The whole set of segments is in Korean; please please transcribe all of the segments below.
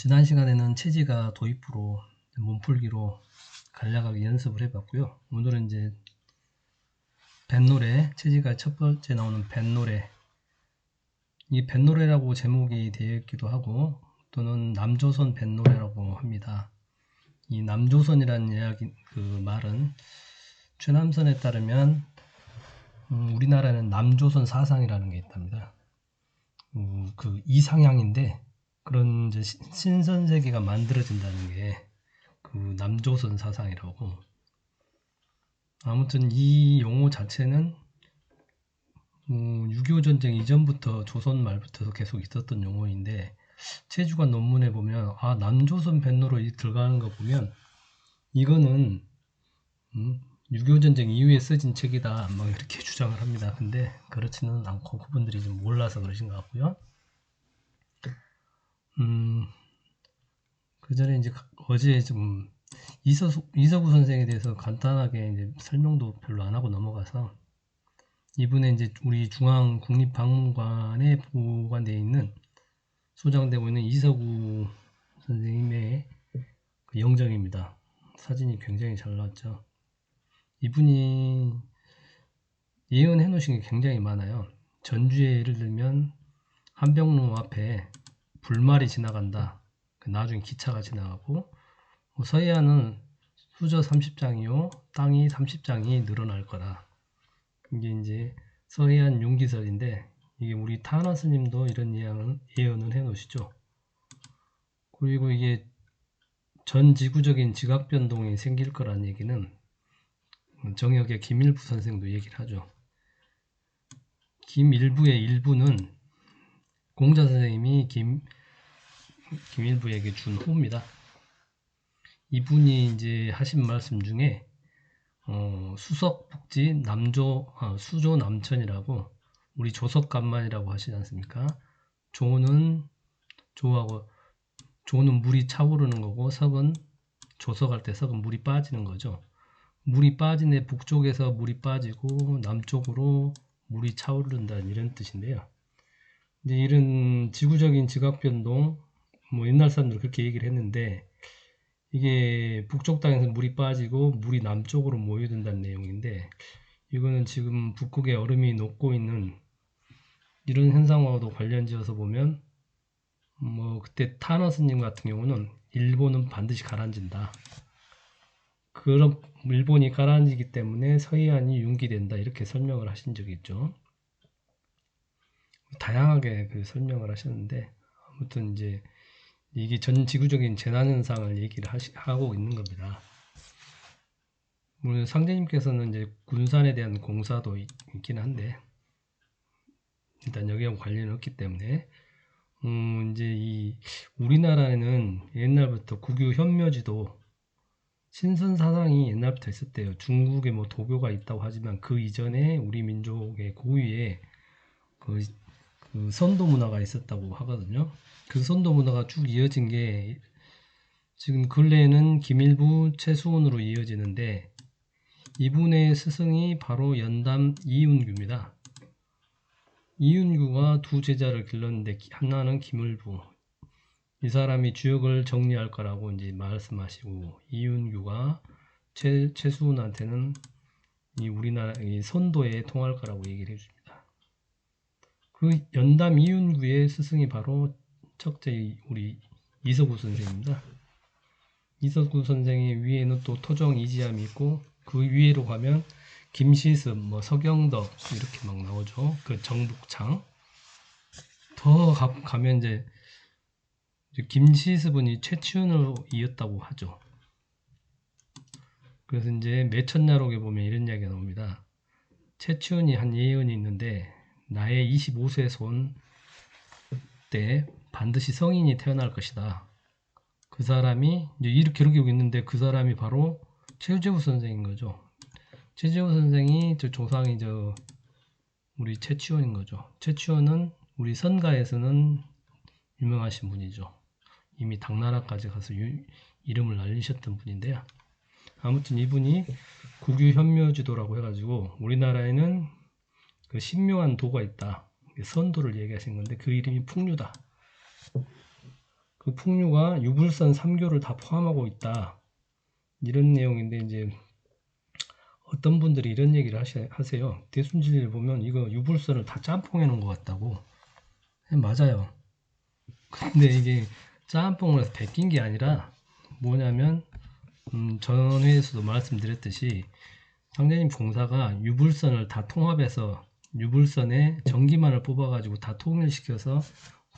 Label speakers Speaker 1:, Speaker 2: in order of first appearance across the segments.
Speaker 1: 지난 시간에는 체지가 도입부로 몸풀기로 간략하게 연습을 해봤고요. 오늘은 이제 뱃노래, 체지가 첫 번째 나오는 뱃노래, 이 뱃노래라고 제목이 되어 있기도 하고 또는 남조선 뱃노래라고 합니다. 이 남조선이라는 이야기, 말은 최남선에 따르면 우리나라는 남조선 사상이라는 게 있답니다. 그 이상향인데 그런 이제 신선세계가 만들어진다는 게 그 남조선 사상이라고. 아무튼 이 용어 자체는 6.25 전쟁 이전부터 조선 말부터 계속 있었던 용어인데 체주관 논문에 보면 남조선 뱃노로 들어가는 거 보면 이거는 6.25 전쟁 이후에 써진 책이다 막 이렇게 주장을 합니다. 근데 그렇지는 않고 그분들이 좀 몰라서 그러신 것 같고요. 그 전에 이제 어제 좀 이서구 선생에 대해서 간단하게 이제 설명도 별로 안 하고 넘어가서 이분의 이제 우리 중앙국립박물관에 보관되어 있는 소장되고 있는 이서구 선생님의 그 영정입니다. 사진이 굉장히 잘 나왔죠. 이분이 예언해 놓으신 게 굉장히 많아요. 전주에 예를 들면 한병로 앞에 불말이 지나간다. 나중에 기차가 지나가고 서해안은 수저 30장이요 땅이 30장이 늘어날 거라. 이게 이제 서해안 용기설인데 이게 우리 타나 스님도 이런 예언을 해 놓으시죠. 그리고 이게 전 지구적인 지각 변동이 생길 거란 얘기는 정역의 김일부 선생도 얘기를 하죠. 김일부의 일부는 공자 선생님이 김일부에게 준 호입니다. 이분이 이제 하신 말씀 중에 수석북지 수조 남천이라고 우리 조석간만이라고 하시지 않습니까? 조는 물이 차오르는 거고 석은 조석할 때 석은 물이 빠지는 거죠. 물이 빠진 북쪽에서 물이 빠지고 남쪽으로 물이 차오른다는 이런 뜻인데요. 이제 이런 지구적인 지각변동 옛날 사람들 그렇게 얘기를 했는데 이게 북쪽 땅에서 물이 빠지고 물이 남쪽으로 모여든다는 내용인데 이거는 지금 북극의 얼음이 녹고 있는 이런 현상과도 관련지어서 보면 그때 타너 스님 같은 경우는 일본은 반드시 가라앉는다. 그런 일본이 가라앉기 때문에 서해안이 융기된다 이렇게 설명을 하신 적이 있죠. 다양하게 그 설명을 하셨는데 아무튼 이제 이게 전 지구적인 재난 현상을 얘기를 하고 있는 겁니다. 물론 상제님께서는 이제 군산에 대한 공사도 있긴 한데 일단 여기하고 관련이 없기 때문에 이제 이 우리나라에는 옛날부터 국유 현묘지도 신선 사상이 옛날부터 있었대요. 중국에 도교가 있다고 하지만 그 이전에 우리 민족의 고유의 그 선도 문화가 있었다고 하거든요. 그 선도 문화가 쭉 이어진 게 지금 근래에는 김일부 최수원으로 이어지는데 이분의 스승이 바로 연담 이윤규입니다. 이윤규가 두 제자를 길렀는데 하나는 김일부. 이 사람이 주역을 정리할 거라고 이제 말씀하시고 이윤규가 최수훈한테는 이 우리나라 이 선도에 통할 거라고 얘기를 해줍니다. 그 연담 이윤규의 스승이 바로 첫째 우리 이서구 선생입니다. 이서구 선생의 위에는 또 토정 이지함이 있고 그 위에로 가면 김시습, 서경덕 이렇게 막 나오죠. 그 정북창. 더 가면 이제 김시습은 최치훈을 이었다고 하죠. 그래서 이제 매천야록에 보면 이런 이야기가 나옵니다. 최치훈이 한 예언이 있는데 나의 25세 손 때 반드시 성인이 태어날 것이다. 그 사람이 이제 이렇게 기록이 있는데 그 사람이 바로 최재우 선생인 거죠. 최재우 선생이 조상이 우리 최치원인 거죠. 최치원은 우리 선가에서는 유명하신 분이죠. 이미 당나라까지 가서 이름을 알리셨던 분인데요. 아무튼 이분이 국유현묘지도라고 해가지고 우리나라에는 그 신묘한 도가 있다. 선도를 얘기하신 건데 그 이름이 풍류다. 그 풍류가 유불선 3교를 다 포함하고 있다. 이런 내용인데 이제 어떤 분들이 이런 얘기를 하세요. 대순진리를 보면 이거 유불선을 다 짬뽕해 놓은 것 같다고. 맞아요. 근데 이게 짬뽕을 해서 베낀 게 아니라 뭐냐면 전 회에서도 말씀드렸듯이 상제님 공사가 유불선을 다 통합해서 유불선에 전기만을 뽑아가지고 다 통일시켜서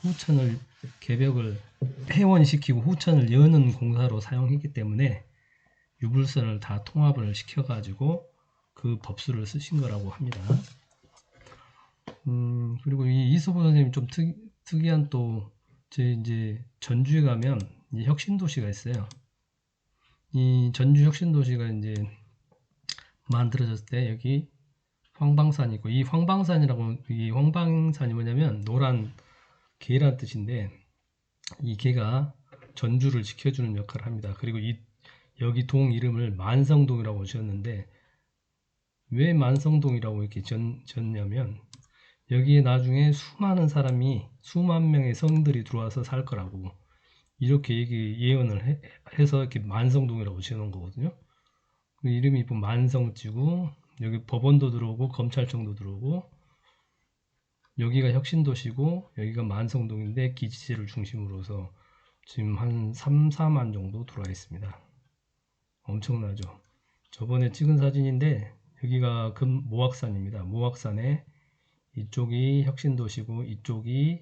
Speaker 1: 후천을 개벽을 회원시키고 후천을 여는 공사로 사용했기 때문에 유불선을 다 통합을 시켜가지고 그 법수를 쓰신 거라고 합니다. 그리고 이 이수보 선생님이 좀 특이한 또 제 이제 전주에 가면 이 혁신도시가 있어요. 이 전주 혁신도시가 이제 만들어졌을 때 여기 황방산이 있고, 이 황방산이라고, 이 황방산이 뭐냐면 노란 개란 뜻인데 이 개가 전주를 지켜주는 역할을 합니다. 그리고 여기 동 이름을 만성동이라고 지었는데 왜 만성동이라고 이렇게 지었냐면 여기에 나중에 수만 명의 성들이 들어와서 살 거라고 이렇게 예언을 해서 이렇게 만성동이라고 지어놓은 거거든요. 그 이름이 만성지구, 여기 법원도 들어오고 검찰청도 들어오고 여기가 혁신도시고 여기가 만성동인데 기지체를 중심으로서 지금 한 3, 4만 정도 들어와 있습니다. 엄청나죠. 저번에 찍은 사진인데 여기가 모악산입니다. 모악산에 이쪽이 혁신도시고 이쪽이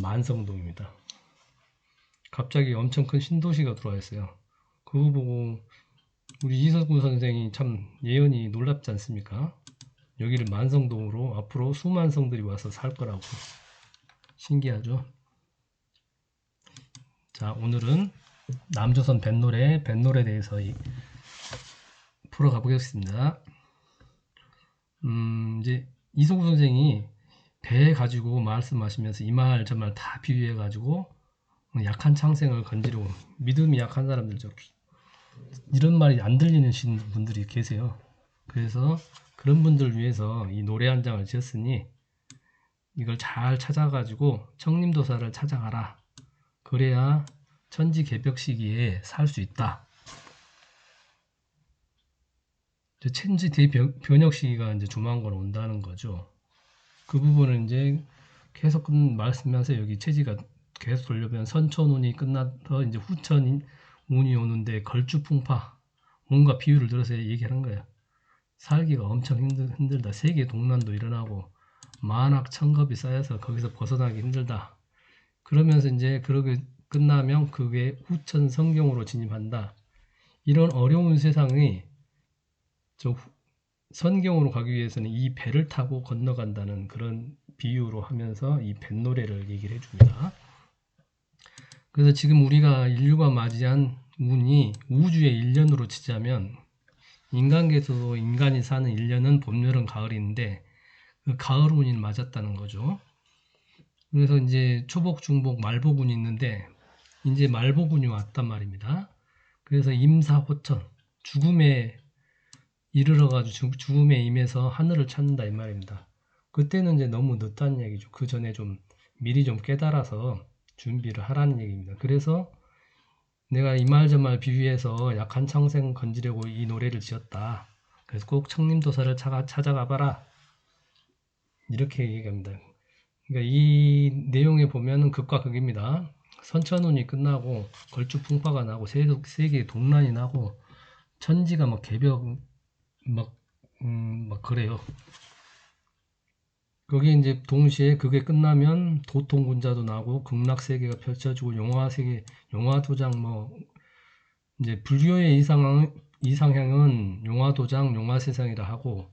Speaker 1: 만성동입니다. 갑자기 엄청 큰 신도시가 들어와 있어요. 그거 보고 우리 이석구 선생이 참 예언이 놀랍지 않습니까? 여기를 만성동으로 앞으로 수만 성들이 와서 살 거라고. 신기하죠? 자, 오늘은 남조선 뱃노래에 대해서 풀어가 보겠습니다. 이제 이석구 선생이 배 가지고 말씀하시면서 이 말 저 말 다 비유해 가지고 약한 창생을 건지려고, 믿음이 약한 사람들 이런 말이 안 들리는 분들이 계세요. 그래서 그런 분들 위해서 이 노래 한 장을 지었으니 이걸 잘 찾아가지고 청림도사를 찾아가라. 그래야 천지 개벽 시기에 살 수 있다. 천지 대변혁 시기가 이제 조만간 온다는 거죠. 그 부분은 이제 계속 말씀하면서 여기 체지가 계속 돌려보면 선천운이 끝나서 이제 후천운이 오는데 걸주풍파 뭔가 비유를 들어서 얘기하는 거예요. 살기가 엄청 힘들다. 세계 동난도 일어나고 만악천겁이 쌓여서 거기서 벗어나기 힘들다. 그러면서 이제 그렇게 끝나면 그게 후천 성경으로 진입한다. 이런 어려운 세상이 선경으로 가기 위해서는 이 배를 타고 건너간다는 그런 비유로 하면서 이 뱃노래를 얘기를 해줍니다. 그래서 지금 우리가 인류가 맞이한 운이 우주의 1년으로 치자면 인간계에서도 인간이 사는 1년은 봄, 여름, 가을인데 그 가을 운이 맞았다는 거죠. 그래서 이제 초복, 중복, 말복운이 있는데 이제 말복운이 왔단 말입니다. 그래서 임사호천, 죽음에 이르러가지고 죽음에 임해서 하늘을 찾는다 이 말입니다. 그때는 이제 너무 늦다는 얘기죠. 그 전에 좀 미리 좀 깨달아서 준비를 하라는 얘기입니다. 그래서 내가 이 말 저 말 비유해서 약한 창생 건지려고 이 노래를 지었다. 그래서 꼭 청림도사를 찾아가 봐라. 이렇게 얘기합니다. 그러니까 이 내용에 보면은 극과 극입니다. 선천운이 끝나고 걸주풍파가 나고 세계의 동란이 나고 천지가 막 개벽 막 그래요. 거기 이제 동시에 그게 끝나면 도통군자도 나고 극락세계가 펼쳐지고 용화세계, 용화도장 이제 불교의 이상향은 용화도장, 용화세상이라 하고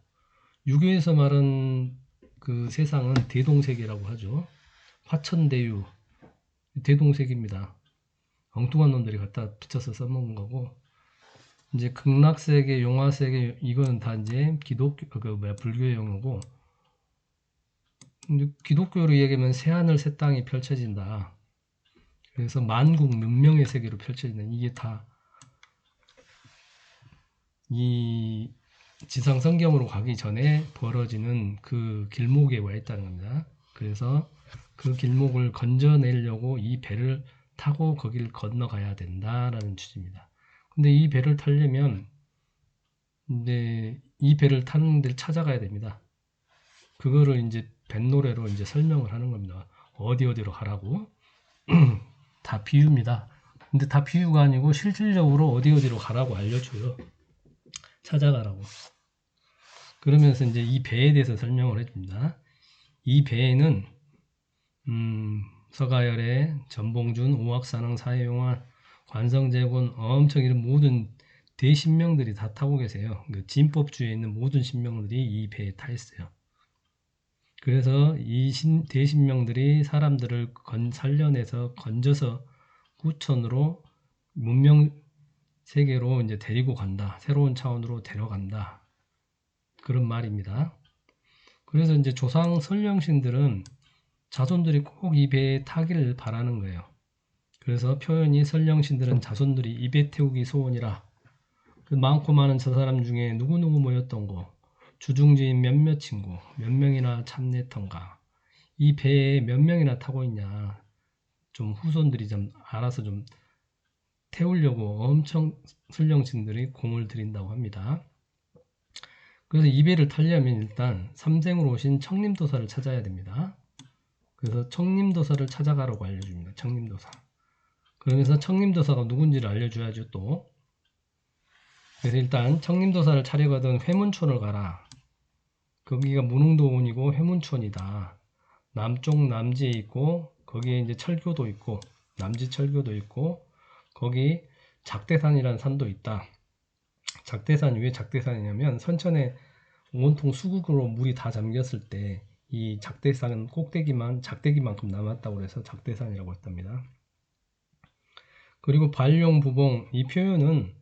Speaker 1: 유교에서 말한 그 세상은 대동세계라고 하죠. 화천대유, 대동세계입니다. 엉뚱한 놈들이 갖다 붙여서 써먹은 거고 이제 극락세계, 용화세계 이건 다 이제 불교의 용어고 기독교로 얘기하면 새하늘 새 땅이 펼쳐진다. 그래서 만국 문명의 세계로 펼쳐진다. 이게 다 이 지상 성경으로 가기 전에 벌어지는 그 길목에 와 있다는 겁니다. 그래서 그 길목을 건져내려고 이 배를 타고 거길 건너가야 된다라는 취지입니다. 근데 이 배를 타려면 이제 이 배를 타는 데를 찾아가야 됩니다. 그거를 이제 뱃노래로 이제 설명을 하는 겁니다. 어디로 가라고. 다 비유입니다. 근데 다 비유가 아니고 실질적으로 어디로 가라고 알려줘요. 찾아가라고. 그러면서 이제 이 배에 대해서 설명을 해줍니다. 이 배에는 서가열의 전봉준, 오악산왕, 사회용환, 관성제군 엄청 이런 모든 대신명들이 다 타고 계세요. 그 진법주에 있는 모든 신명들이 이 배에 타 있어요. 그래서 이 대신명들이 사람들을 살려내서 건져서 구천으로 문명 세계로 이제 데리고 간다. 새로운 차원으로 데려간다. 그런 말입니다. 그래서 이제 조상 선령신들은 자손들이 꼭 이 배에 타기를 바라는 거예요. 그래서 표현이 선령신들은 자손들이 이 배 태우기 소원이라. 그 많고 많은 저 사람 중에 누구누구 모였던 거, 주중지인 몇몇 친구, 몇 명이나 참냈던가, 이 배에 몇 명이나 타고 있냐, 좀 후손들이 좀 알아서 좀 태우려고 엄청 선령신들이 공을 들인다고 합니다. 그래서 이 배를 타려면 일단 삼생으로 오신 청림도사를 찾아야 됩니다. 그래서 청림도사를 찾아가라고 알려줍니다. 청림도사. 그러면서 청림도사가 누군지를 알려줘야죠 또. 그래서 일단 청림도사를 찾아가던 회문촌을 가라. 거기가 무릉도원이고 회문촌이다. 남쪽 남지에 있고 거기에 이제 철교도 있고 남지 철교도 있고 거기 작대산이라는 산도 있다. 작대산 왜 작대산이냐면 선천에 온통 수국으로 물이 다 잠겼을 때 이 작대산 작대기만큼 남았다고 해서 작대산이라고 했답니다. 그리고 발룡부봉 이 표현은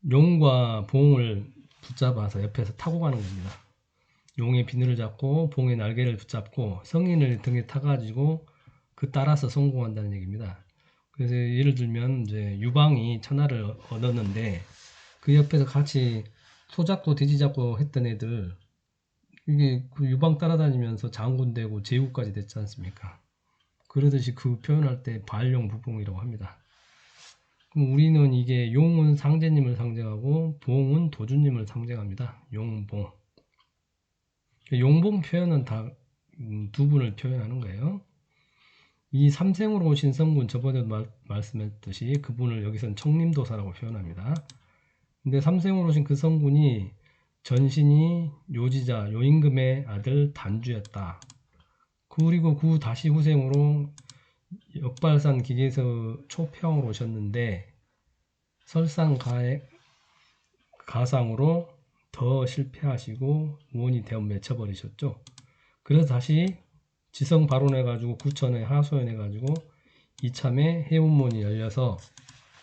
Speaker 1: 용과 봉을 붙잡아서 옆에서 타고 가는 겁니다. 용의 비늘을 잡고 봉의 날개를 붙잡고 성인을 등에 타가지고 그 따라서 성공한다는 얘기입니다. 그래서 예를 들면 이제 유방이 천하를 얻었는데 그 옆에서 같이 소잡고 돼지 잡고 했던 애들 이게 그 유방 따라다니면서 장군 되고 제후까지 됐지 않습니까? 그러듯이 그 표현할 때 발용부봉이라고 합니다. 그럼 우리는 이게 용은 상제님을 상징하고 봉은 도주님을 상징합니다. 용봉. 용봉 표현은 다 두 분을 표현하는 거예요. 이 삼생으로 오신 성군 저번에도 말씀했듯이 그분을 여기서는 청림도사라고 표현합니다. 근데 삼생으로 오신 그 성군이 전신이 요지자 요임금의 아들 단주였다. 그리고 그 다시 후생으로 역발산 기계에서 초평으로 오셨는데 설상가의 가상으로 더 실패하시고 원이 대업 맺혀버리셨죠. 그래서 다시 지성 발원해가지고 구천에 하소연해가지고 이참에 해운문이 열려서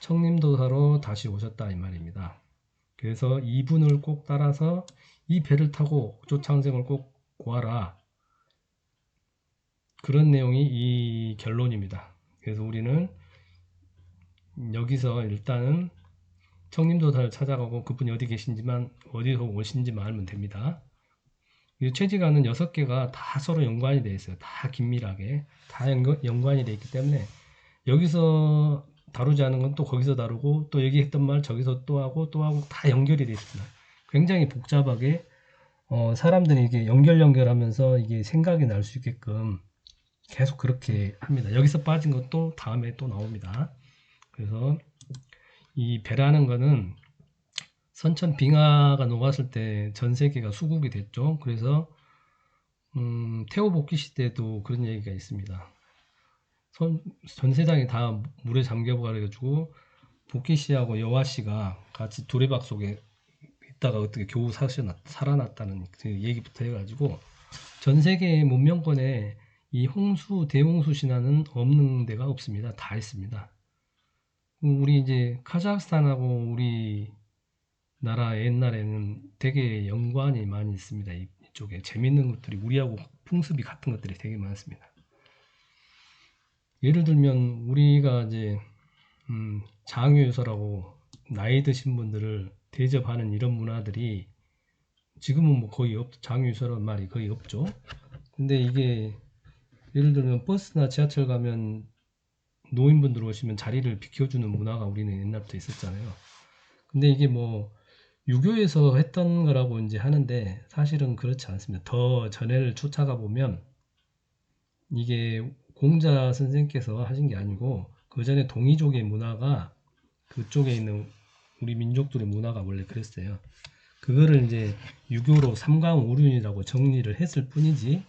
Speaker 1: 청림도사로 다시 오셨다 이 말입니다. 그래서 이분을 꼭 따라서 이 배를 타고 조창생을 꼭 구하라. 그런 내용이 이 결론입니다. 그래서 우리는 여기서 일단은 청림도사를 찾아가고 그분이 어디 계신지만 어디서 오신지만 알면 됩니다. 이 최지가는 6개가 다 서로 연관이 되어 있어요. 다 긴밀하게 다 연관이 되어 있기 때문에 여기서 다루지 않은 건 또 거기서 다루고 또 얘기했던 말 저기서 또 하고 다 연결이 되어 있습니다. 굉장히 복잡하게 사람들이 이게 연결하면서 이게 생각이 날 수 있게끔 계속 그렇게 합니다. 여기서 빠진 것도 다음에 또 나옵니다. 그래서 이 배라는 거는 선천 빙하가 녹았을 때 전 세계가 수국이 됐죠. 그래서 태호 복귀 시대에도 그런 얘기가 있습니다. 전 세상이 다 물에 잠겨버려가지고 복귀 씨하고 여화 씨가 같이 두레박 속에 있다가 어떻게 겨우 살아났다는 그 얘기부터 해가지고 전 세계의 문명권에 이 홍수, 대홍수 신화는 없는 데가 없습니다. 다 있습니다. 우리 이제 카자흐스탄하고 우리 나라 옛날에는 되게 연관이 많이 있습니다. 이쪽에 재밌는 것들이 우리하고 풍습이 같은 것들이 되게 많습니다. 예를 들면 우리가 이제 장유유서라고 나이 드신 분들을 대접하는 이런 문화들이 지금은 뭐 거의 장유유서라는 말이 거의 없죠. 근데 이게 예를 들면 버스나 지하철 가면 노인분들 오시면 자리를 비켜주는 문화가 우리는 옛날부터 있었잖아요. 근데 이게 뭐 유교에서 했던 거라고 이제 하는데 사실은 그렇지 않습니다. 더 전해를 쫓아가 보면 이게 공자 선생께서 하신 게 아니고 그 전에 동이족의 문화가 그쪽에 있는 우리 민족들의 문화가 원래 그랬어요. 그거를 이제 유교로 삼강오륜이라고 정리를 했을 뿐이지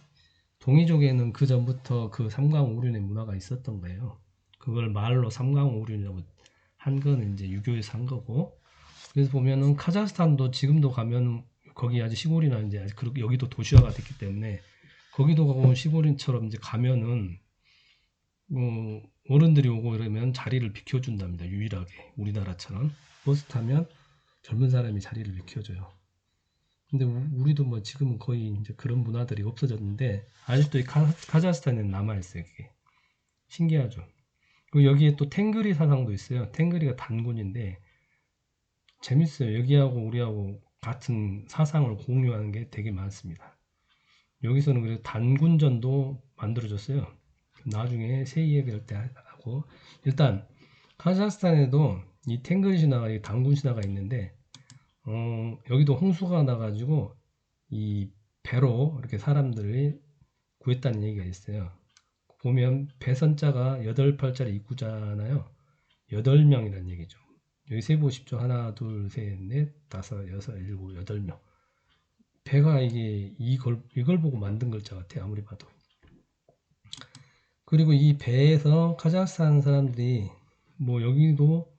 Speaker 1: 동이족에는 그 전부터 그 삼강오륜의 문화가 있었던 거예요. 그걸 말로 삼강오륜이라고 한 거는 이제 유교에서 한 거고, 그래서 보면은 카자흐스탄도 지금도 가면 거기 아직 시골이나 이제 아직 여기도 도시화가 됐기 때문에 거기도 가고 시골인처럼 이제 가면은 어른들이 오고 이러면 자리를 비켜준답니다. 유일하게 우리나라처럼 버스 타면 젊은 사람이 자리를 비켜줘요. 근데 우리도 뭐 지금은 거의 이제 그런 문화들이 없어졌는데 아직도 이 카자흐스탄에는 남아있어요. 그게 신기하죠. 그리고 여기에 또 탱그리 사상도 있어요. 탱그리가 단군인데 재밌어요. 여기하고 우리하고 같은 사상을 공유하는 게 되게 많습니다. 여기서는 그래서 단군전도 만들어졌어요. 나중에 새 이야기할 때 하고, 일단 카자흐스탄에도 이 탱그리 신화가 이 단군 신화가 있는데 여기도 홍수가 나가지고 이 배로 이렇게 사람들을 구했다는 얘기가 있어요. 보면 배선자가 8팔자리 입구잖아요. 8명이라는 얘기죠. 여기 세보십시오. 하나, 둘, 셋, 넷, 다섯, 여섯, 일곱, 8명. 배가 이걸 보고 만든 글자 같아요. 아무리 봐도. 그리고 이 배에서 카자흐스탄 사람들이 뭐 여기도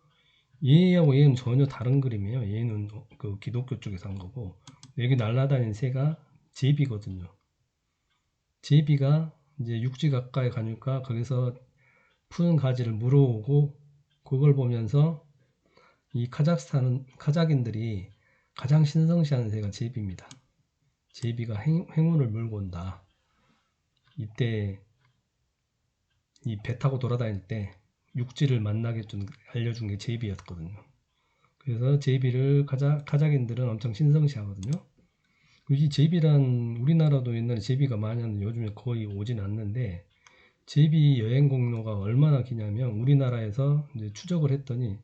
Speaker 1: 얘하고 얘는 전혀 다른 그림이에요. 얘는 그 기독교 쪽에서 한 거고 여기 날아다니는 새가 제비거든요. 제비가 이제 육지 가까이 가니까 거기서 푸른 가지를 물어오고 그걸 보면서 이 카자흐인들이 가장 신성시하는 새가 제비입니다. 제비가 행운을 물고 온다. 이때 이 배 타고 돌아다닐 때 육지를 만나게 알려준 게 제비였거든요. 그래서 제비를 카자흐인들은 엄청 신성시하거든요. 이 제비란 우리나라도 옛날에 제비가 많이 하는데 요즘에 거의 오진 않는데 제비 여행 공로가 얼마나 기냐면 우리나라에서 이제 추적을 했더니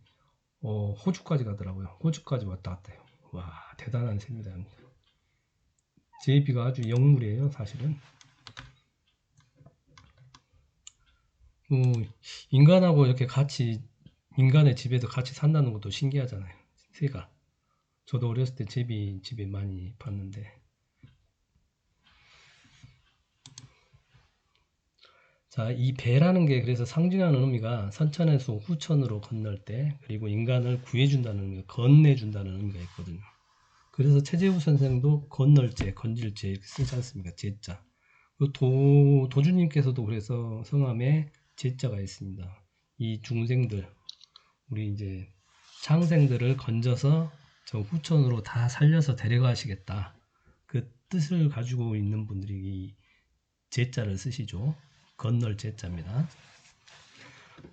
Speaker 1: 호주까지 가더라고요. 호주까지 왔다 갔다 해요. 와 대단한 새입니다. 제비가 아주 영물이에요 사실은. 인간하고 이렇게 같이 인간의 집에서 같이 산다는 것도 신기하잖아요. 새가. 저도 어렸을 때 제비 집에 많이 봤는데. 자, 이 배라는 게 그래서 상징하는 의미가 선천에서 후천으로 건널 때 그리고 인간을 구해준다는 의미, 건네준다는 의미가 있거든요. 그래서 최재우 선생도 건널제, 건질제 이렇게 쓰지 않습니까? 제자. 도주님께서도 그래서 성함에 제자가 있습니다. 이 중생들, 우리 이제 창생들을 건져서 저 후천으로 다 살려서 데려가시겠다. 그 뜻을 가지고 있는 분들이 이 제자를 쓰시죠. 건널 제자입니다.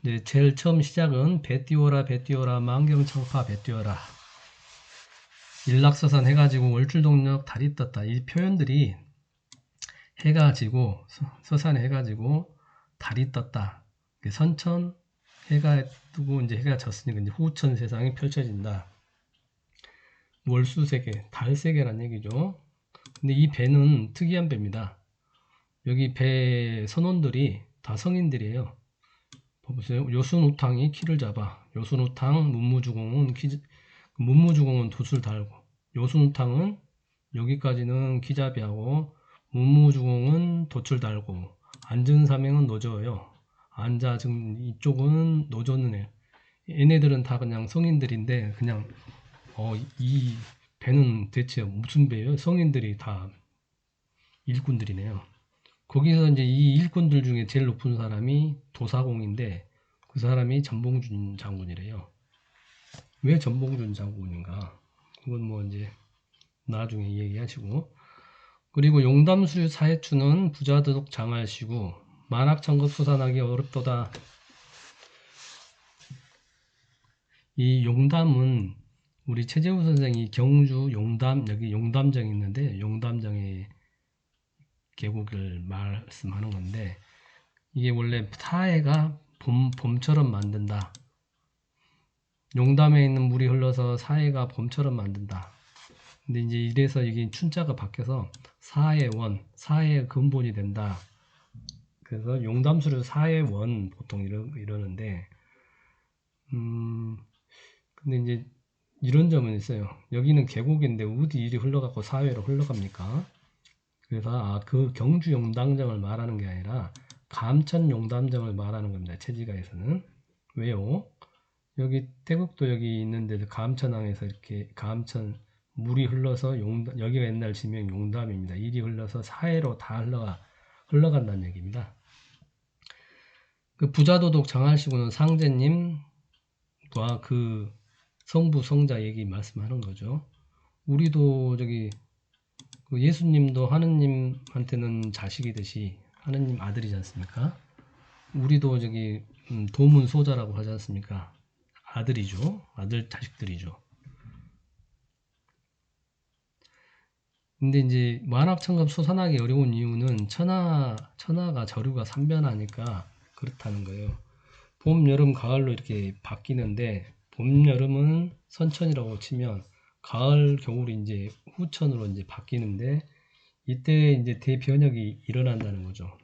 Speaker 1: 이제 제일 처음 시작은 배 띄워라 배 띄워라 만경청파 배 띄워라 일락서산 해가지고 월출동력 달이 떴다. 이 표현들이 해가 지고 서산에 해가지고 달이 떴다. 선천 해가 뜨고 이제 해가 졌으니까 이제 후천 세상이 펼쳐진다. 월수세계, 달세계란 얘기죠. 근데 이 배는 특이한 배입니다. 여기 배 선원들이 다 성인들이에요. 보세요. 요순우탕이 키를 잡아. 요순우탕, 문무주공은 돛을 달고, 요순우탕은 여기까지는 키잡이하고, 문무주공은 돛을 달고, 안전사명은 노조예요. 앉아 지금 이쪽은 노조는 해. 얘네들은 다 그냥 성인들인데 그냥 이 배는 대체 무슨 배예요? 성인들이 다 일꾼들이네요. 거기서 이제 이 일꾼들 중에 제일 높은 사람이 도사공인데 그 사람이 전봉준 장군이래요. 왜 전봉준 장군인가? 그건 뭐 이제 나중에 얘기하시고. 그리고 용담수류 사해추는 부자도둑 장할시고 만학천급 수산하기 어렵도다. 이 용담은 우리 최재우 선생이 경주 용담 여기 용담정이 있는데 용담정의 계곡을 말씀하는 건데 이게 원래 사해가 봄처럼 만든다. 용담에 있는 물이 흘러서 사해가 봄처럼 만든다. 근데 이제 이래서 이게 춘자가 바뀌어서 사해원, 사해의 근본이 된다. 그래서 용담수를 사해원 보통 이러는데, 근데 이제 이런 점은 있어요. 여기는 계곡인데 어디 일이 흘러가고 사해로 흘러갑니까? 그래서 그 경주 용담정을 말하는 게 아니라 감천 용담정을 말하는 겁니다. 체지가에서는. 왜요? 여기 태국도 여기 있는데 감천항에서 이렇게 감천 물이 흘러서 여기가 옛날 지명 용담입니다. 일이 흘러서 사해로 다 흘러간다는 얘기입니다. 그 부자도독 장할시고는 상제님과 그 성부 성자 얘기 말씀하는 거죠. 우리도 저기 그 예수님도 하느님한테는 자식이듯이 하느님 아들이지 않습니까? 우리도 저기 도문소자라고 하지 않습니까? 아들이죠. 아들 자식들이죠. 근데 이제 만학천갑 소산하기 어려운 이유는 천하가 저류가 삼변하니까 그렇다는 거예요. 봄, 여름, 가을로 이렇게 바뀌는데 봄, 여름은 선천이라고 치면 가을, 겨울이 이제 후천으로 이제 바뀌는데 이때 이제 대변혁이 일어난다는 거죠.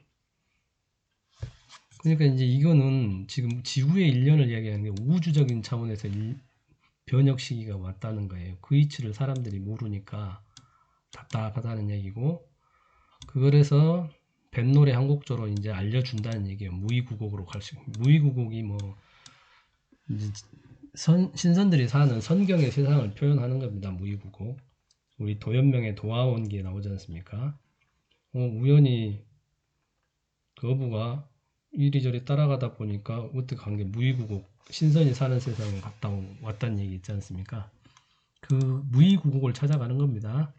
Speaker 1: 그러니까 이제 이거는 지금 지구의 일년을 이야기하는 게 우주적인 차원에서 변혁 시기가 왔다는 거예요. 그 이치를 사람들이 모르니까 답답하다는 얘기고, 그거에서 뱃노래 한 곡조로 이제 알려준다는 얘기예요. 무의구곡으로 갈 수 있고, 무의구곡이 뭐 이제 신선들이 사는 선경의 세상을 표현하는 겁니다. 무의구곡. 우리 도연명의 도화원기에 나오지 않습니까? 우연히 그 어부가 이리저리 따라가다 보니까 어떻게 간 게 무의구곡, 신선이 사는 세상에 왔다는 얘기 있지 않습니까? 그 무의구곡을 찾아가는 겁니다.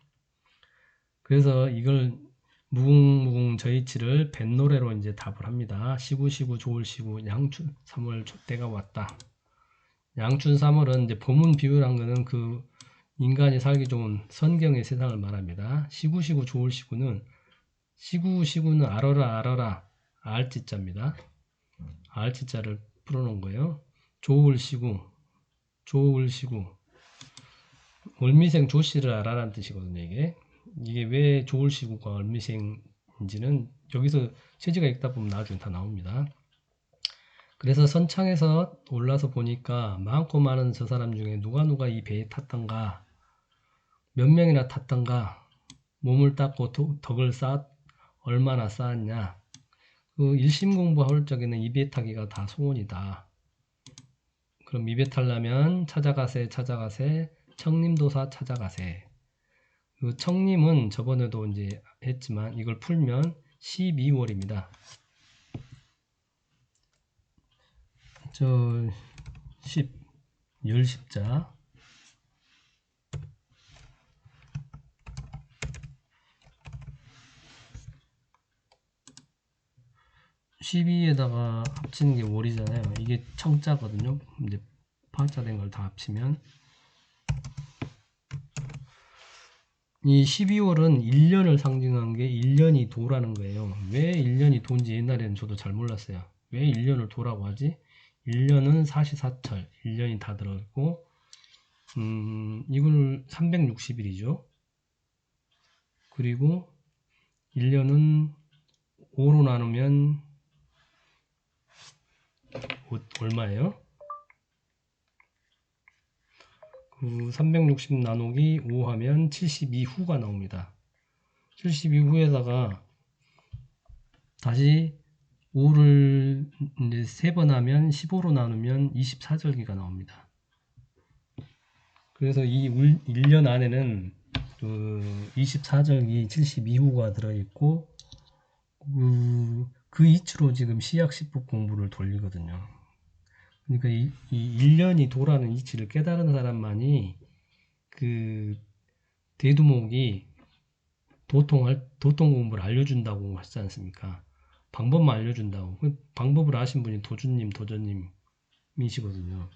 Speaker 1: 그래서 이걸 무궁무궁 저희치를 뱃노래로 이제 답을 합니다. 시구시구 조울시구 양춘 3월 때가 왔다. 양춘 3월은 이제 봄은 비유란 거는 그 인간이 살기 좋은 선경의 세상을 말합니다. 시구시구 조울시구는 시구시구는 알어라 알어라 알지자입니다. 알지자를 풀어놓은 거예요. 조울시구 조울시구 월미생 조씨를 알아라는 뜻이거든요. 이게 왜 조울시구가 월미생인지는 여기서 체지가 읽다 보면 나중에 다 나옵니다. 그래서 선창에서 올라서 보니까 많고 많은 저 사람 중에 누가 이 배에 탔던가, 몇 명이나 탔던가, 몸을 닦고 덕을 얼마나 쌓았냐. 그 일심 공부할 적에는 이 배 타기가 다 소원이다. 그럼 이 배 타려면 찾아가세 청림도사 찾아가세. 그 청림은 저번에도 이제 했지만 이걸 풀면 12월입니다. 저 10자 12에다가 합치는 게 월이잖아요. 이게 청자거든요. 이제 파자 된 걸 다 합치면 이 12월은 1년을 상징한 게 1년이 도라는 거예요. 왜 1년이 도인지 옛날에는 저도 잘 몰랐어요. 왜 1년을 도라고 하지? 1년은 사시사철 1년이 다 들어있고 이걸 360일이죠. 그리고 1년은 5로 나누면 얼마예요? 그 360 나누기 5 하면 72후가 나옵니다. 72후에다가 다시 5를 이제 3번 하면 15로 나누면 24절기가 나옵니다. 그래서 이 1년 안에는 그 24절기 72후가 들어있고 그 이치로 지금 시약 10부 공부를 돌리거든요. 그러니까 이 1년이 도라는 이치를 깨달은 사람만이 그 대두목이 도통 공부를 알려준다고 하시지 않습니까? 방법만 알려준다고. 그 방법을 아신 분이 도전님이시거든요.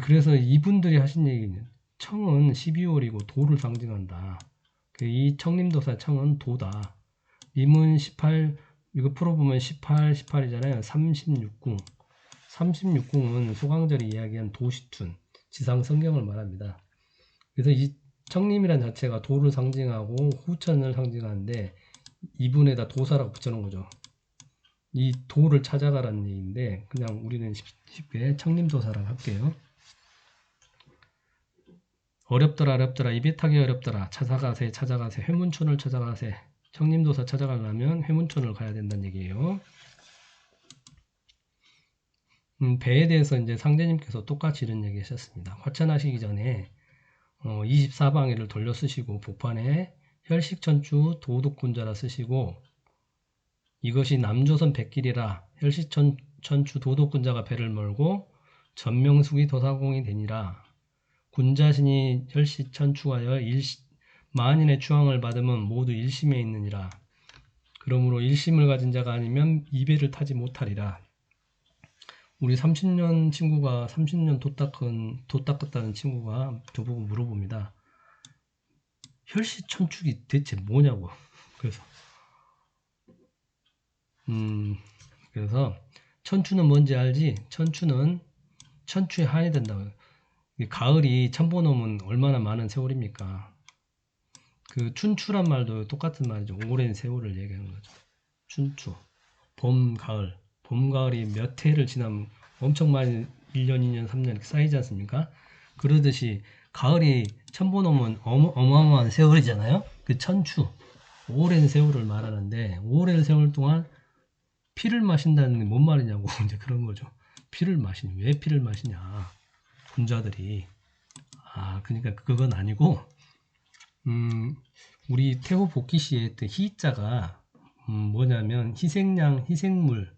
Speaker 1: 그래서 이분들이 하신 얘기는 청은 12월이고 도를 상징한다. 이 청림도사 청은 도다. 임은 18 이거 풀어보면 18, 18이잖아요. 36궁. 36궁은 소강절이 이야기한 도시툰, 지상 성경을 말합니다. 그래서 이 청림이란 자체가 도를 상징하고 후천을 상징하는데 이분에다 도사라고 붙여놓은 거죠. 이 도를 찾아가라는 얘기인데 그냥 우리는 쉽게 청림도사라고 할게요. 어렵더라 어렵더라 입에 타기 어렵더라 찾아가세 찾아가세 회문촌을 찾아가세. 청림도사 찾아가려면 회문촌을 가야 된다는 얘기예요. 배에 대해서 이제 상제님께서 똑같이 이런 얘기 하셨습니다. 화천하시기 전에 24방해를 돌려 쓰시고 복판에 혈식천추 도독군자라 쓰시고 이것이 남조선 백길이라 혈식천추 도독군자가 배를 몰고 전명숙이 도사공이 되니라. 군자신이 혈식천추하여 만인의 추앙을 받으면 모두 일심에 있느니라. 그러므로 일심을 가진 자가 아니면 이 배를 타지 못하리라. 우리 30년 친구가 30년 도 닦았다는 친구가 저보고 물어봅니다. 혈식천축이 대체 뭐냐고. 그래서 천추는 뭔지 알지? 천추는 천추에 한이 된다고요. 가을이 천보 넘은 얼마나 많은 세월입니까? 그 춘추란 말도 똑같은 말이죠. 오랜 세월을 얘기하는 거죠. 춘추. 봄, 가을. 봄, 가을이 몇 해를 지나면 엄청 많이 1년, 2년, 3년 이렇게 쌓이지 않습니까? 그러듯이 가을이 천보 넘은 어마어마한 세월이잖아요. 그 천추. 오랜 세월을 말하는데 오랜 세월 동안 피를 마신다는 게 뭔 말이냐고 이제 그런 거죠. 피를 마시니 왜 피를 마시냐 군자들이. 그러니까 그건 아니고 우리 태호 복귀시에 희자가 뭐냐면 희생양 희생물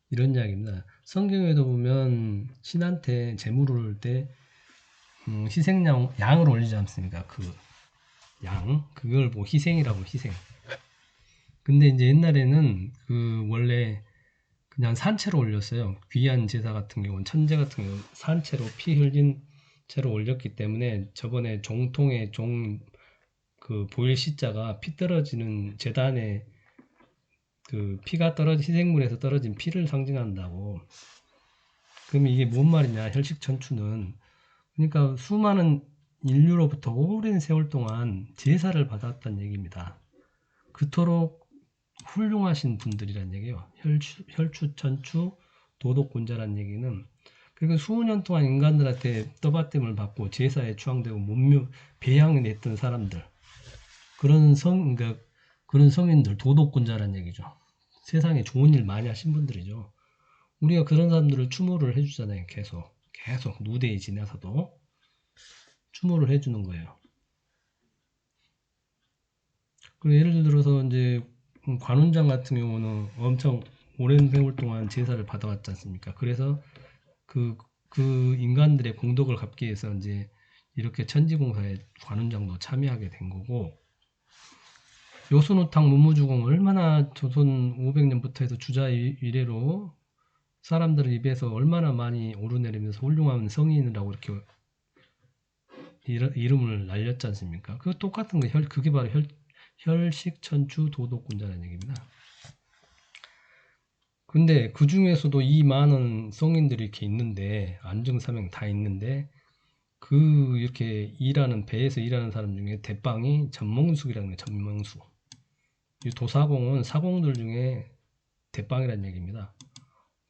Speaker 1: 이런 이야기입니다. 성경에도 보면 신한테 제물을 올 때 희생양 양을 올리지 않습니까? 그 양 그걸 뭐 희생이라고 희생. 근데 이제 옛날에는 그 원래 그냥 산채로 올렸어요. 귀한 제사 같은 경우는 천재 같은 경우는 산채로 피 흘린 채로 올렸기 때문에 저번에 종통의 그 보일 시자가 피 떨어지는 제단에 그 피가 희생물에서 떨어진 피를 상징한다고. 그럼 이게 뭔 말이냐? 혈식천추는 그러니까 수많은 인류로부터 오랜 세월 동안 제사를 받았다는 얘기입니다. 그토록 훌륭하신 분들이란 얘기예요. 혈추천추 도독군자란 얘기는 그리고 수년 동안 인간들한테 떠받침을 받고 제사에 추앙되고 배양을 냈던 사람들 그러니까 그런 성인들 도독군자란 얘기죠. 세상에 좋은 일 많이 하신 분들이죠. 우리가 그런 사람들을 추모를 해주잖아요. 계속 누대에 지나서도 추모를 해주는 거예요. 그리고 예를 들어서 이제 관훈장 같은 경우는 엄청 오랜 세월 동안 제사를 받아왔지 않습니까? 그래서 그 인간들의 공덕을 갚기 위해서 이제 이렇게 천지공사에 관훈장도 참여하게 된 거고, 요순우탕 문무주공 얼마나 조선 500년부터 해서 주자 이래로 사람들 입에서 얼마나 많이 오르내리면서 훌륭한 성인이라고 이렇게 이름을 날렸지 않습니까? 그 똑같은 거 그게 바로 혈식천추 도독군자라는 얘기입니다. 근데 그 중에서도 이 많은 성인들이 이렇게 있는데 안증사명 다 있는데 이렇게 배에서 일하는 사람 중에 대빵이 전명숙이라는 거예요. 전명숙. 이 도사공은 사공들 중에 대빵이라는 얘기입니다.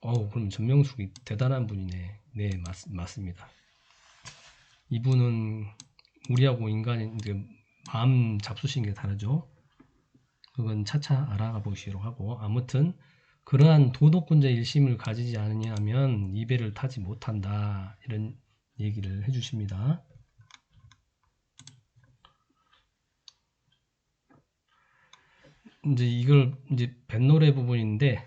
Speaker 1: 그럼 전명숙이 대단한 분이네. 네, 맞습니다. 이분은 우리하고 인간이 마음 잡수신 게 다르죠. 그건 차차 알아가 보시도록 하고, 아무튼 그러한 도덕군자 일심을 가지지 않으냐면 이 배를 타지 못한다 이런 얘기를 해주십니다. 이제 이걸 이제 뱃노래 부분인데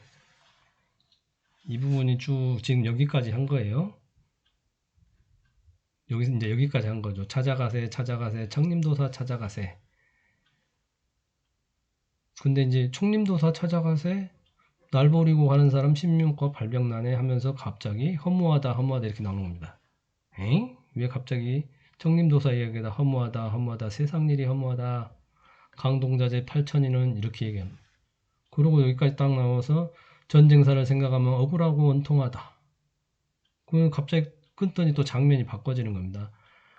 Speaker 1: 이 부분이 쭉 지금 여기까지 한 거예요. 여기서 이제 여기까지 한 거죠. 찾아가세 청림도사 찾아가세. 근데 이제 청림도사 찾아가세 날 버리고 가는 사람 신명과 발병나네 하면서 갑자기 허무하다 이렇게 나오는 겁니다. 에잉? 왜 갑자기 청림도사 이야기에다 허무하다 세상 일이 허무하다 강동자재 8천이는 이렇게 얘기합니다. 그러고 여기까지 딱 나와서 전쟁사를 생각하면 억울하고 원통하다. 그 갑자기 끊더니 또 장면이 바꿔지는 겁니다.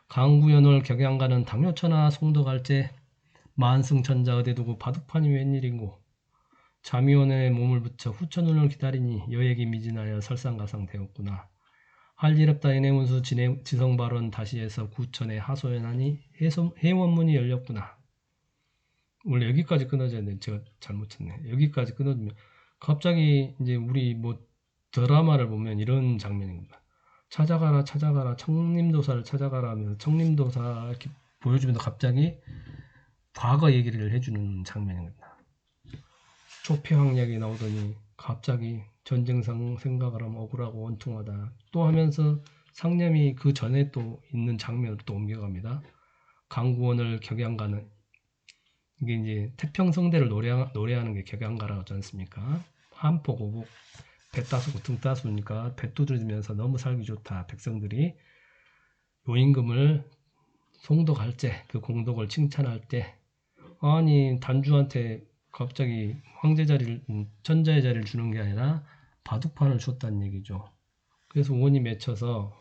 Speaker 1: 강구연을 격양가는 당뇨천하 송도갈제 만승천자 어디 두고 바둑판이 웬일인고 자미원에 몸을 붙여 후천운을 기다리니 여액이 미진하여 설상가상 되었구나. 할 일 없다 이내문수 지성발언 다시해서 구천에 하소연하니 해원문이 열렸구나. 원래 여기까지 끊어져야 되는데 제가 잘못했네. 여기까지 끊어지면 갑자기 이제 우리 뭐 드라마를 보면 이런 장면입니다. 찾아가라 찾아가라 청림도사를 찾아가라 하면서 청림도사 이렇게 보여주면서 갑자기 과거 얘기를 해주는 장면입니다. 초패왕 이야기 나오더니 갑자기 전쟁상 생각을 하면 억울하고 원통하다 또 하면서 상념이 그 전에 또 있는 장면으로 또 옮겨갑니다. 강구원을 격양가는 이게 이제 태평성대를 노래하는 게 격양가라고 하지 않습니까? 한포고복 배 따수고 등 따수니까 배 두드리면서 너무 살기 좋다. 백성들이 요임금을 송도갈제 그 공덕을 칭찬할 때 아니 단주한테 갑자기 황제 자리를 천자의 자리를 주는 게 아니라 바둑판을 줬다는 얘기죠. 그래서 원이 맺혀서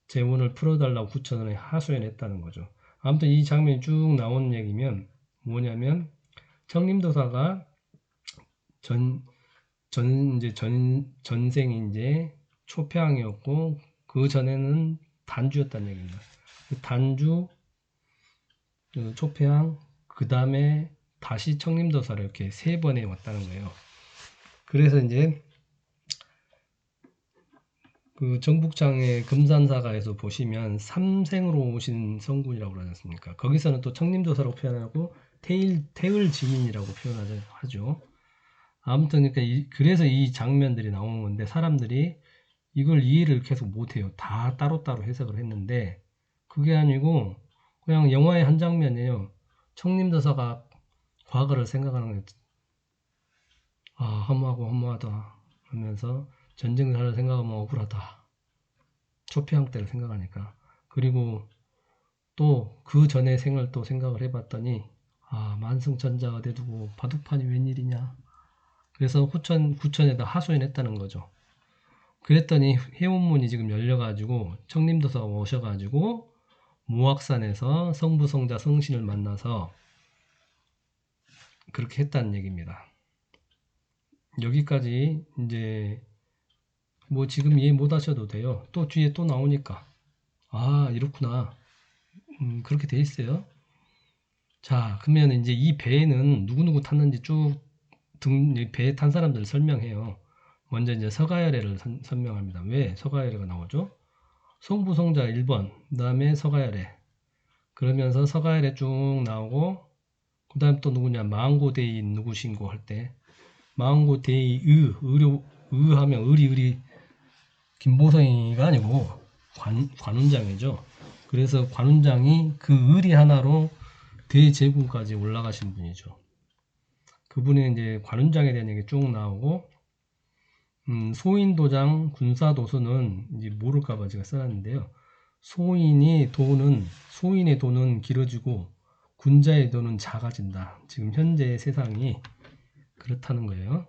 Speaker 1: 재원을 풀어달라고 구천원에 하소연했다는 거죠. 아무튼 이 장면이 쭉 나오는 얘기면 뭐냐면 청림도사가 전생이 이제 초패왕이었고 그 전에는 단주였다는 얘기입니다. 단주, 초패왕, 그 다음에 다시 청림도사를 이렇게 세 번에 왔다는 거예요. 그래서 이제 그 정북장의 금산사가에서 보시면 삼생으로 오신 성군이라고 그러지 않습니까? 거기서는 또 청림도사라고 표현하고 태을지민이라고 표현하죠. 아무튼 그러니까 그래서 이 장면들이 나오는 건데 사람들이 이걸 이해를 계속 못해요. 다 따로따로 해석을 했는데 그게 아니고 그냥 영화의 한 장면이에요. 청림도사가 과거를 생각하는 거예요. 아 허무하고 허무하다 하면서 전쟁사를 생각하면 억울하다. 초피왕 때를 생각하니까. 그리고 또 그 전의 생을 또 생각을 해봤더니 아 만승천자 어디 두고 바둑판이 웬일이냐. 그래서 구천에다 하소연했다는 거죠. 그랬더니 해운문이 지금 열려가지고 청림도사가 오셔가지고 모악산에서 성부성자 성신을 만나서 그렇게 했다는 얘기입니다. 여기까지 이제 뭐 지금 이해 못 하셔도 돼요. 또 뒤에 또 나오니까 아 이렇구나 그렇게 돼 있어요. 자 그러면 이제 이 배에는 누구누구 탔는지 쭉 배에 탄 사람들을 설명해요. 먼저 이제 서가열애를 설명합니다. 왜 서가열애가 나오죠? 성부성자 1번 그 다음에 서가열애 그러면서 서가열애 쭉 나오고 그 다음 또 누구냐 망고대인 누구신고 할 때 망고대의 하면 의리 김보성이가 아니고 관운장이죠. 그래서 관운장이 그 의리 하나로 대제군까지 올라가신 분이죠. 그분의 이제 관운장에 대한 얘기 쭉 나오고 소인도장 군사도수는 이제 모를까봐 제가 써놨는데요. 소인의 도는 길어지고 군자의 도는 작아진다. 지금 현재 세상이 그렇다는 거예요.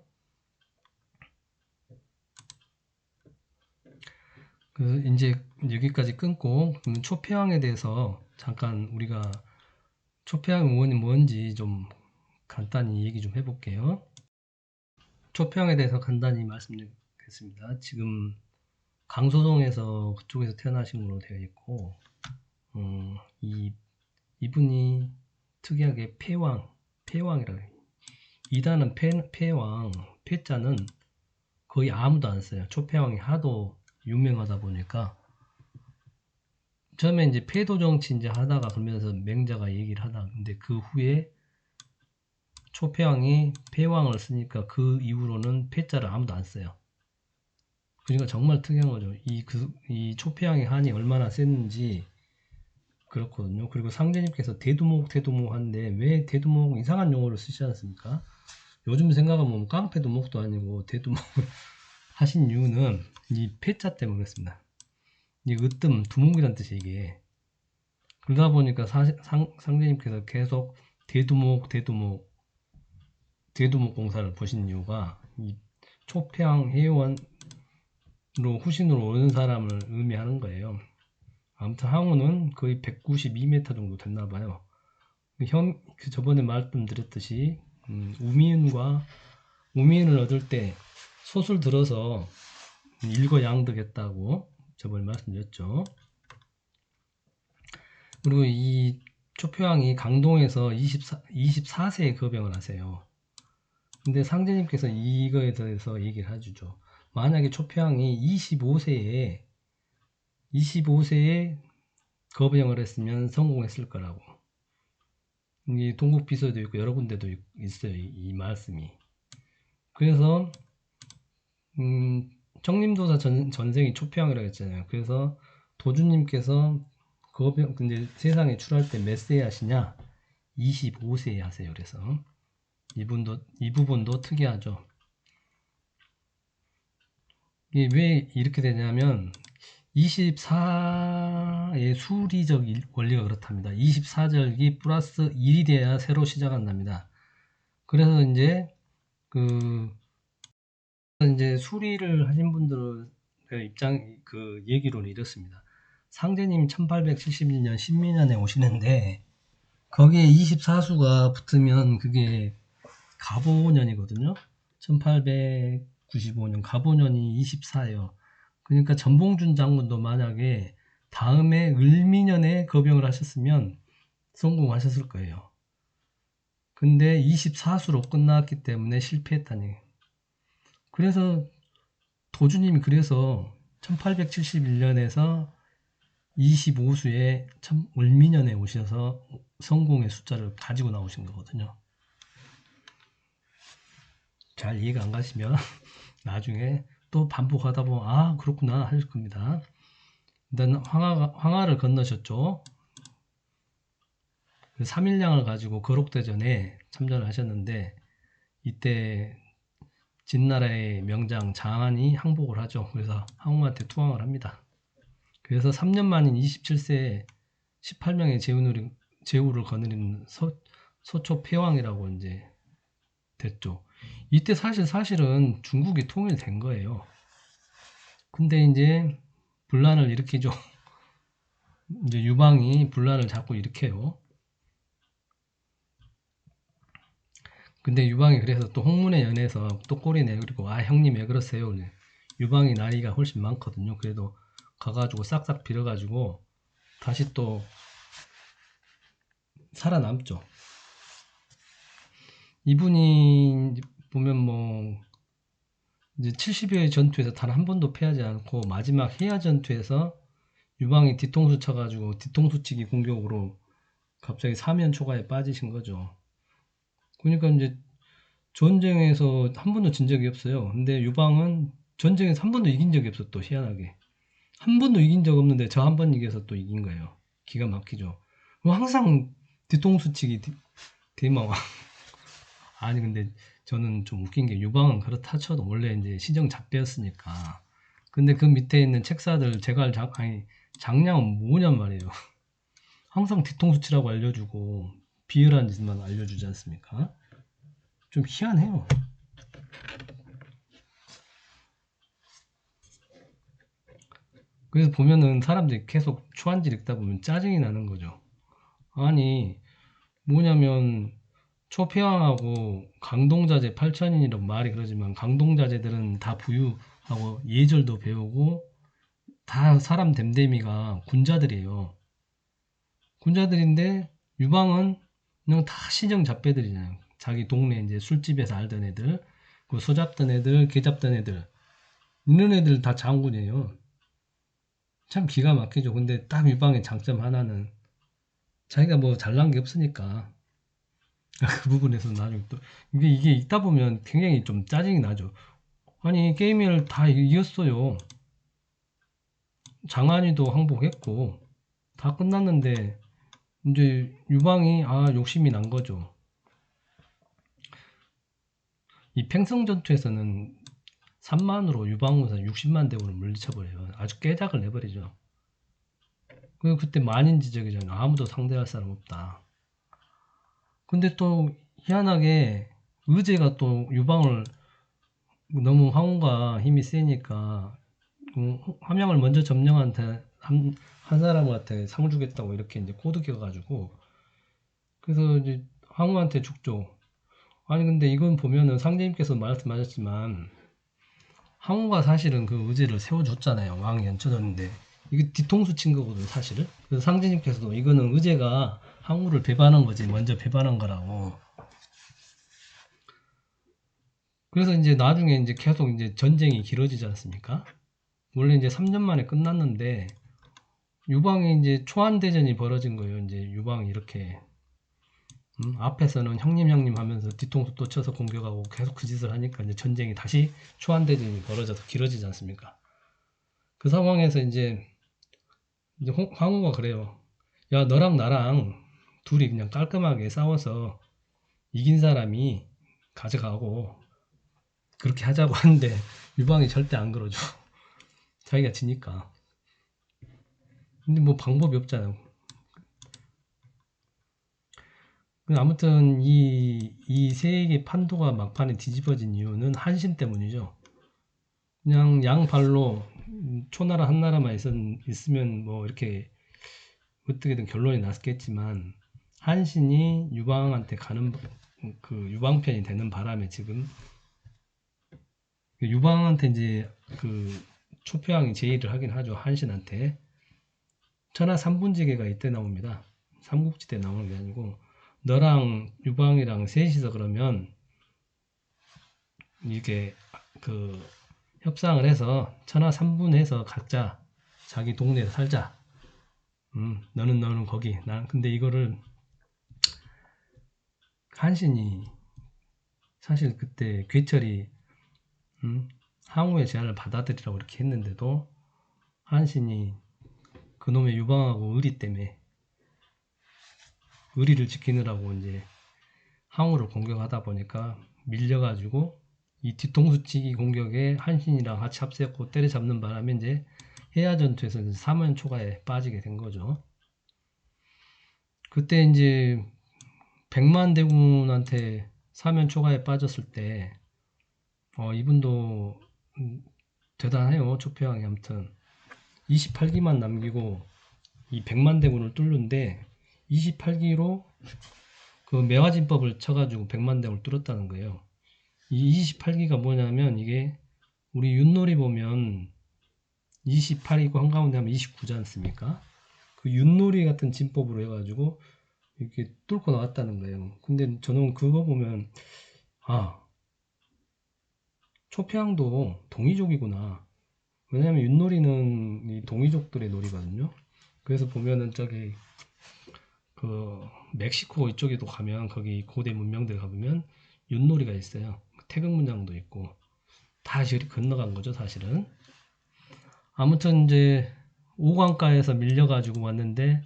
Speaker 1: 이제 여기까지 끊고 초패왕에 대해서 잠깐 우리가 초패왕 의원이 뭔지 좀 간단히 얘기 좀 해볼게요. 초패왕에 대해서 간단히 말씀드리겠습니다. 지금 강소동에서 그쪽에서 태어나신 걸로 되어 있고 이분이 특이하게 패왕이라고 해요. 이단은 패왕, 패자는 거의 아무도 안 써요. 초패왕이 하도 유명하다 보니까 처음에 이제 패도 정치 이제 하다가 그러면서 맹자가 얘기를 하다 근데 그 후에 초패왕이 패왕을 쓰니까 그 이후로는 패자를 아무도 안 써요. 그러니까 정말 특이한 거죠. 이 초패왕의 한이 얼마나 셌는지 그렇거든요. 그리고 상제님께서 대두목 한데 왜 대두목 이상한 용어를 쓰시지 않습니까? 요즘 생각하면 깡패두목도 아니고 대두목을 하신 이유는 이 패자 때문에 그렇습니다. 이 으뜸 두목이란 뜻이 이게 그러다 보니까 상제님께서 계속 대두목 대두목공사를 보신 이유가 이 초평 해원으로 후신으로 오는 사람을 의미하는 거예요. 아무튼 항우는 거의 192m 정도 됐나 봐요. 저번에 말씀드렸듯이 우미은을 얻을 때 솥을 들어서 일거양득했다고 저번에 말씀드렸죠. 그리고 이 초표왕이 강동에서 24세에 거병을 하세요. 근데 상제님께서 이거에 대해서 얘기를 해주죠. 만약에 초표왕이 25세에 거병을 했으면 성공했을 거라고. 이 동국비서도 있고 여러 군데도 있어요. 이 말씀이. 그래서 청림도사 전생이 초표왕이라고 했잖아요. 그래서 도주님께서 거병 근데 세상에 출할 때 몇 세에 하시냐? 25세에 하세요. 그래서 이 부분도 특이하죠. 이게 왜 이렇게 되냐면 24의 수리적 원리가 그렇답니다. 24절기 플러스 1이 돼야 새로 시작한답니다. 그래서 이제 수리를 하신 분들의 얘기로는 이렇습니다. 상제님이 1871년 신민년에 오시는데 거기에 24수가 붙으면 그게 갑오년이거든요. 1895년 갑오년이 24예요. 그러니까 전봉준 장군도 만약에 다음에 을미년에 거병을 하셨으면 성공하셨을 거예요. 근데 24수로 끝났기 때문에 실패했다니. 그래서 도주님이 그래서 1871년에서 25수에 을미년에 오셔서 성공의 숫자를 가지고 나오신 거거든요. 잘 이해가 안 가시면 나중에 또 반복하다 보면 아 그렇구나 하실 겁니다. 일단 황하를 건너셨죠. 3일량을 가지고 거록대전에 참전을 하셨는데 이때 진나라의 명장 장안이 항복을 하죠. 그래서 항우한테 투항을 합니다. 그래서 3년 만인 27세에 18명의 제후를 거느린 서초폐왕이라고 이제 됐죠. 이때 사실은 중국이 통일된 거예요. 근데 이제 분란을 일으키죠. 이제 유방이 분란을 자꾸 일으켜요. 근데 유방이 그래서 또 홍문에 연해서 또 꼬리 내그리고 아 형님 왜 그러세요? 유방이 나이가 훨씬 많거든요. 그래도 가가지고 싹싹 빌어가지고 다시 또 살아남죠. 이분이 보면 뭐 이제 70여의 전투에서 단 한 번도 패하지 않고 마지막 해야 전투에서 유방이 뒤통수 쳐가지고 뒤통수치기 공격으로 갑자기 사면 초가에 빠지신 거죠. 그러니까 이제 전쟁에서 한 번도 진 적이 없어요. 근데 유방은 전쟁에서 한 번도 이긴 적이 없어. 또 희한하게 한 번도 이긴 적 없는데 저 한 번 이겨서 또 이긴 거예요. 기가 막히죠. 항상 뒤통수치기 대마왕. 아니 근데 저는 좀 웃긴 게 유방은 그렇다 쳐도 원래 이제 시정 잡배였으니까. 근데 그 밑에 있는 책사들 장량은 뭐냔 말이에요. 항상 뒤통수 치라고 알려주고 비열한 짓만 알려주지 않습니까? 좀 희한해요. 그래서 보면은 사람들이 계속 추한질 읽다 보면 짜증이 나는 거죠. 아니 뭐냐면 초폐왕하고 강동자재 8천인이라고 말이 그러지만 강동자재들은 다 부유하고 예절도 배우고 다 사람 됨됨이가 군자들이에요. 군자들인데 유방은 그냥 다 시정 잡배들이잖아요. 자기 동네 이제 술집에서 알던 애들, 그 소잡던 애들, 개잡던 애들, 이런 애들 다 장군이에요. 참 기가 막히죠. 근데 딱 유방의 장점 하나는 자기가 뭐 잘난 게 없으니까 그 부분에서 나중에 또 이게 있다 보면 굉장히 좀 짜증이 나죠. 아니 게임을 다 이겼어요. 장안이도 항복했고 다 끝났는데 이제 유방이 욕심이 난 거죠. 이 팽성전투에서는 3만으로 유방군사 60만 대군을 물리쳐버려요. 아주 깨작을 내버리죠. 그때 만인지적이잖아요. 아무도 상대할 사람 없다. 근데 또 희한하게 의제가 또 유방을 너무 황후가 힘이 세니까 함양을 먼저 점령한테 한 사람한테 상 주겠다고 이렇게 이제 꼬드겨 가지고 그래서 이제 황후한테 죽죠. 아니 근데 이건 보면은 상제님께서 말씀하셨지만 황후가 사실은 그 의제를 세워줬잖아요. 왕이 얹혀졌는데 이게 뒤통수 친 거거든 사실은. 그래서 상제님께서도 이거는 의제가 황후를 배반한 거지 먼저 배반한 거라고. 그래서 이제 나중에 이제 계속 이제 전쟁이 길어지지 않습니까? 원래 이제 3년 만에 끝났는데 유방이 이제 초안대전이 벌어진 거예요. 이제 유방이 이렇게 앞에서는 형님 하면서 뒤통수 또 쳐서 공격하고 계속 그 짓을 하니까 이제 전쟁이 다시 초안대전이 벌어져서 길어지지 않습니까? 그 상황에서 이제 황후가 그래요. 야 너랑 나랑 둘이 그냥 깔끔하게 싸워서 이긴 사람이 가져가고 그렇게 하자고 하는데 유방이 절대 안 그러죠. 자기가 지니까. 근데 뭐 방법이 없잖아요. 아무튼 이 세계 판도가 막판에 뒤집어진 이유는 한신 때문이죠. 그냥 양발로 초나라 한나라만 있으면 뭐 이렇게 어떻게든 결론이 났겠지만 한신이 유방한테 가는 그 유방편이 되는 바람에 지금 유방한테 이제 그 초표왕이 제의를 하긴 하죠. 한신한테. 천하 삼분지계가 이때 나옵니다. 삼국지대 나오는 게 아니고 너랑 유방이랑 셋이서 그러면 이게 그 협상을 해서 천하 삼분해서 각자 자기 동네에 살자. 너는 거기. 난 근데 이거를 한신이 사실 그때 괴철이 항우의 제안을 받아들이라고 이렇게 했는데도 한신이 그놈의 유방하고 의리 때문에 의리를 지키느라고 이제 항우를 공격하다 보니까 밀려가지고 이 뒤통수치기 공격에 한신이랑 같이 합세했고 때려잡는 바람에 이제 해야전투에서 사면초가에 빠지게 된 거죠. 그때 이제 백만 대군한테 사면초가에 빠졌을 때 이분도 대단해요. 초표왕이 아무튼 28기만 남기고 이 백만 대군을 뚫는데 28기로 그 매화진법을 쳐가지고 백만 대군을 뚫었다는 거예요. 이 28기가 뭐냐면 이게 우리 윷놀이 보면 28이고 한가운데 하면 29지 않습니까? 그 윷놀이 같은 진법으로 해가지고 이렇게 뚫고 나왔다는 거예요. 근데 저는 그거 보면 아 초평도 동이족이구나. 왜냐면 윷놀이는 이 동이족들의 놀이거든요. 그래서 보면은 저기 그 멕시코 이쪽에도 가면 거기 고대 문명들 가보면 윷놀이가 있어요. 태극 문양도 있고 다 저리 건너간 거죠 사실은. 아무튼 이제 오강가에서 밀려가지고 왔는데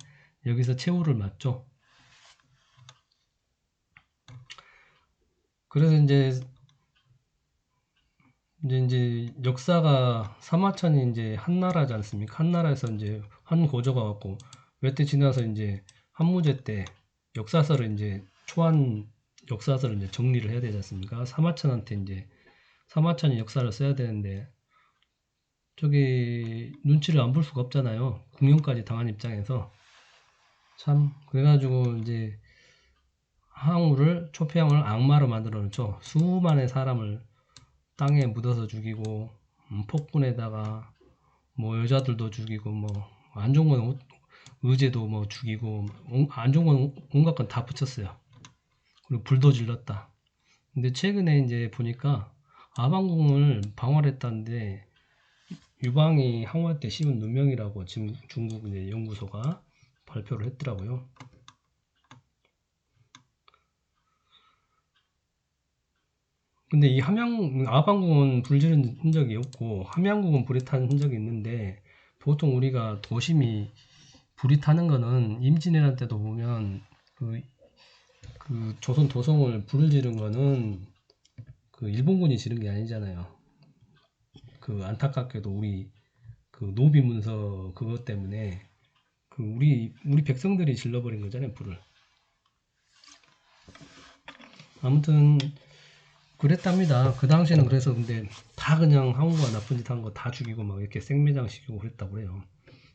Speaker 1: 여기서 최후를 맞죠. 그래서 이제 역사가 사마천이 이제 한나라지 않습니까? 한나라에서 이제 한 고조가 왔고 몇 대 지나서 이제 한무제 때 역사서를 이제 초안 역사서를 이제 정리를 해야 되지 않습니까? 사마천한테 이제 사마천이 역사를 써야 되는데 저기 눈치를 안 볼 수가 없잖아요. 국령까지 당한 입장에서 참 그래가지고 이제 항우를 초패왕을 악마로 만들어 놓죠. 수많은 사람을 땅에 묻어서 죽이고 폭군에다가 뭐 여자들도 죽이고 뭐 안 좋은 건 의제도 뭐 죽이고 안 좋은 건 온갖 건 다 붙였어요. 그리고 불도 질렀다. 근데 최근에 이제 보니까 아방궁을 방화했다는데 유방이 항우한테 씌운 누명이라고 지금 중국 이제 연구소가 발표를 했더라고요. 근데 이 아방궁은 불 지른 흔적이 없고 함양궁은 불이 탄 흔적이 있는데 보통 우리가 도심이 불이 타는 거는 임진왜란 때도 보면 그 조선 도성을 불을 지른 거는 그 일본군이 지른 게 아니잖아요. 그 안타깝게도 우리 그 노비 문서 그것 때문에 그 우리 백성들이 질러버린 거잖아요 불을. 아무튼 그랬답니다. 그 당시에는. 그래서 근데 다 그냥 항우가 나쁜 짓 한 거 다 죽이고 막 이렇게 생매장시키고 그랬다고 그래요.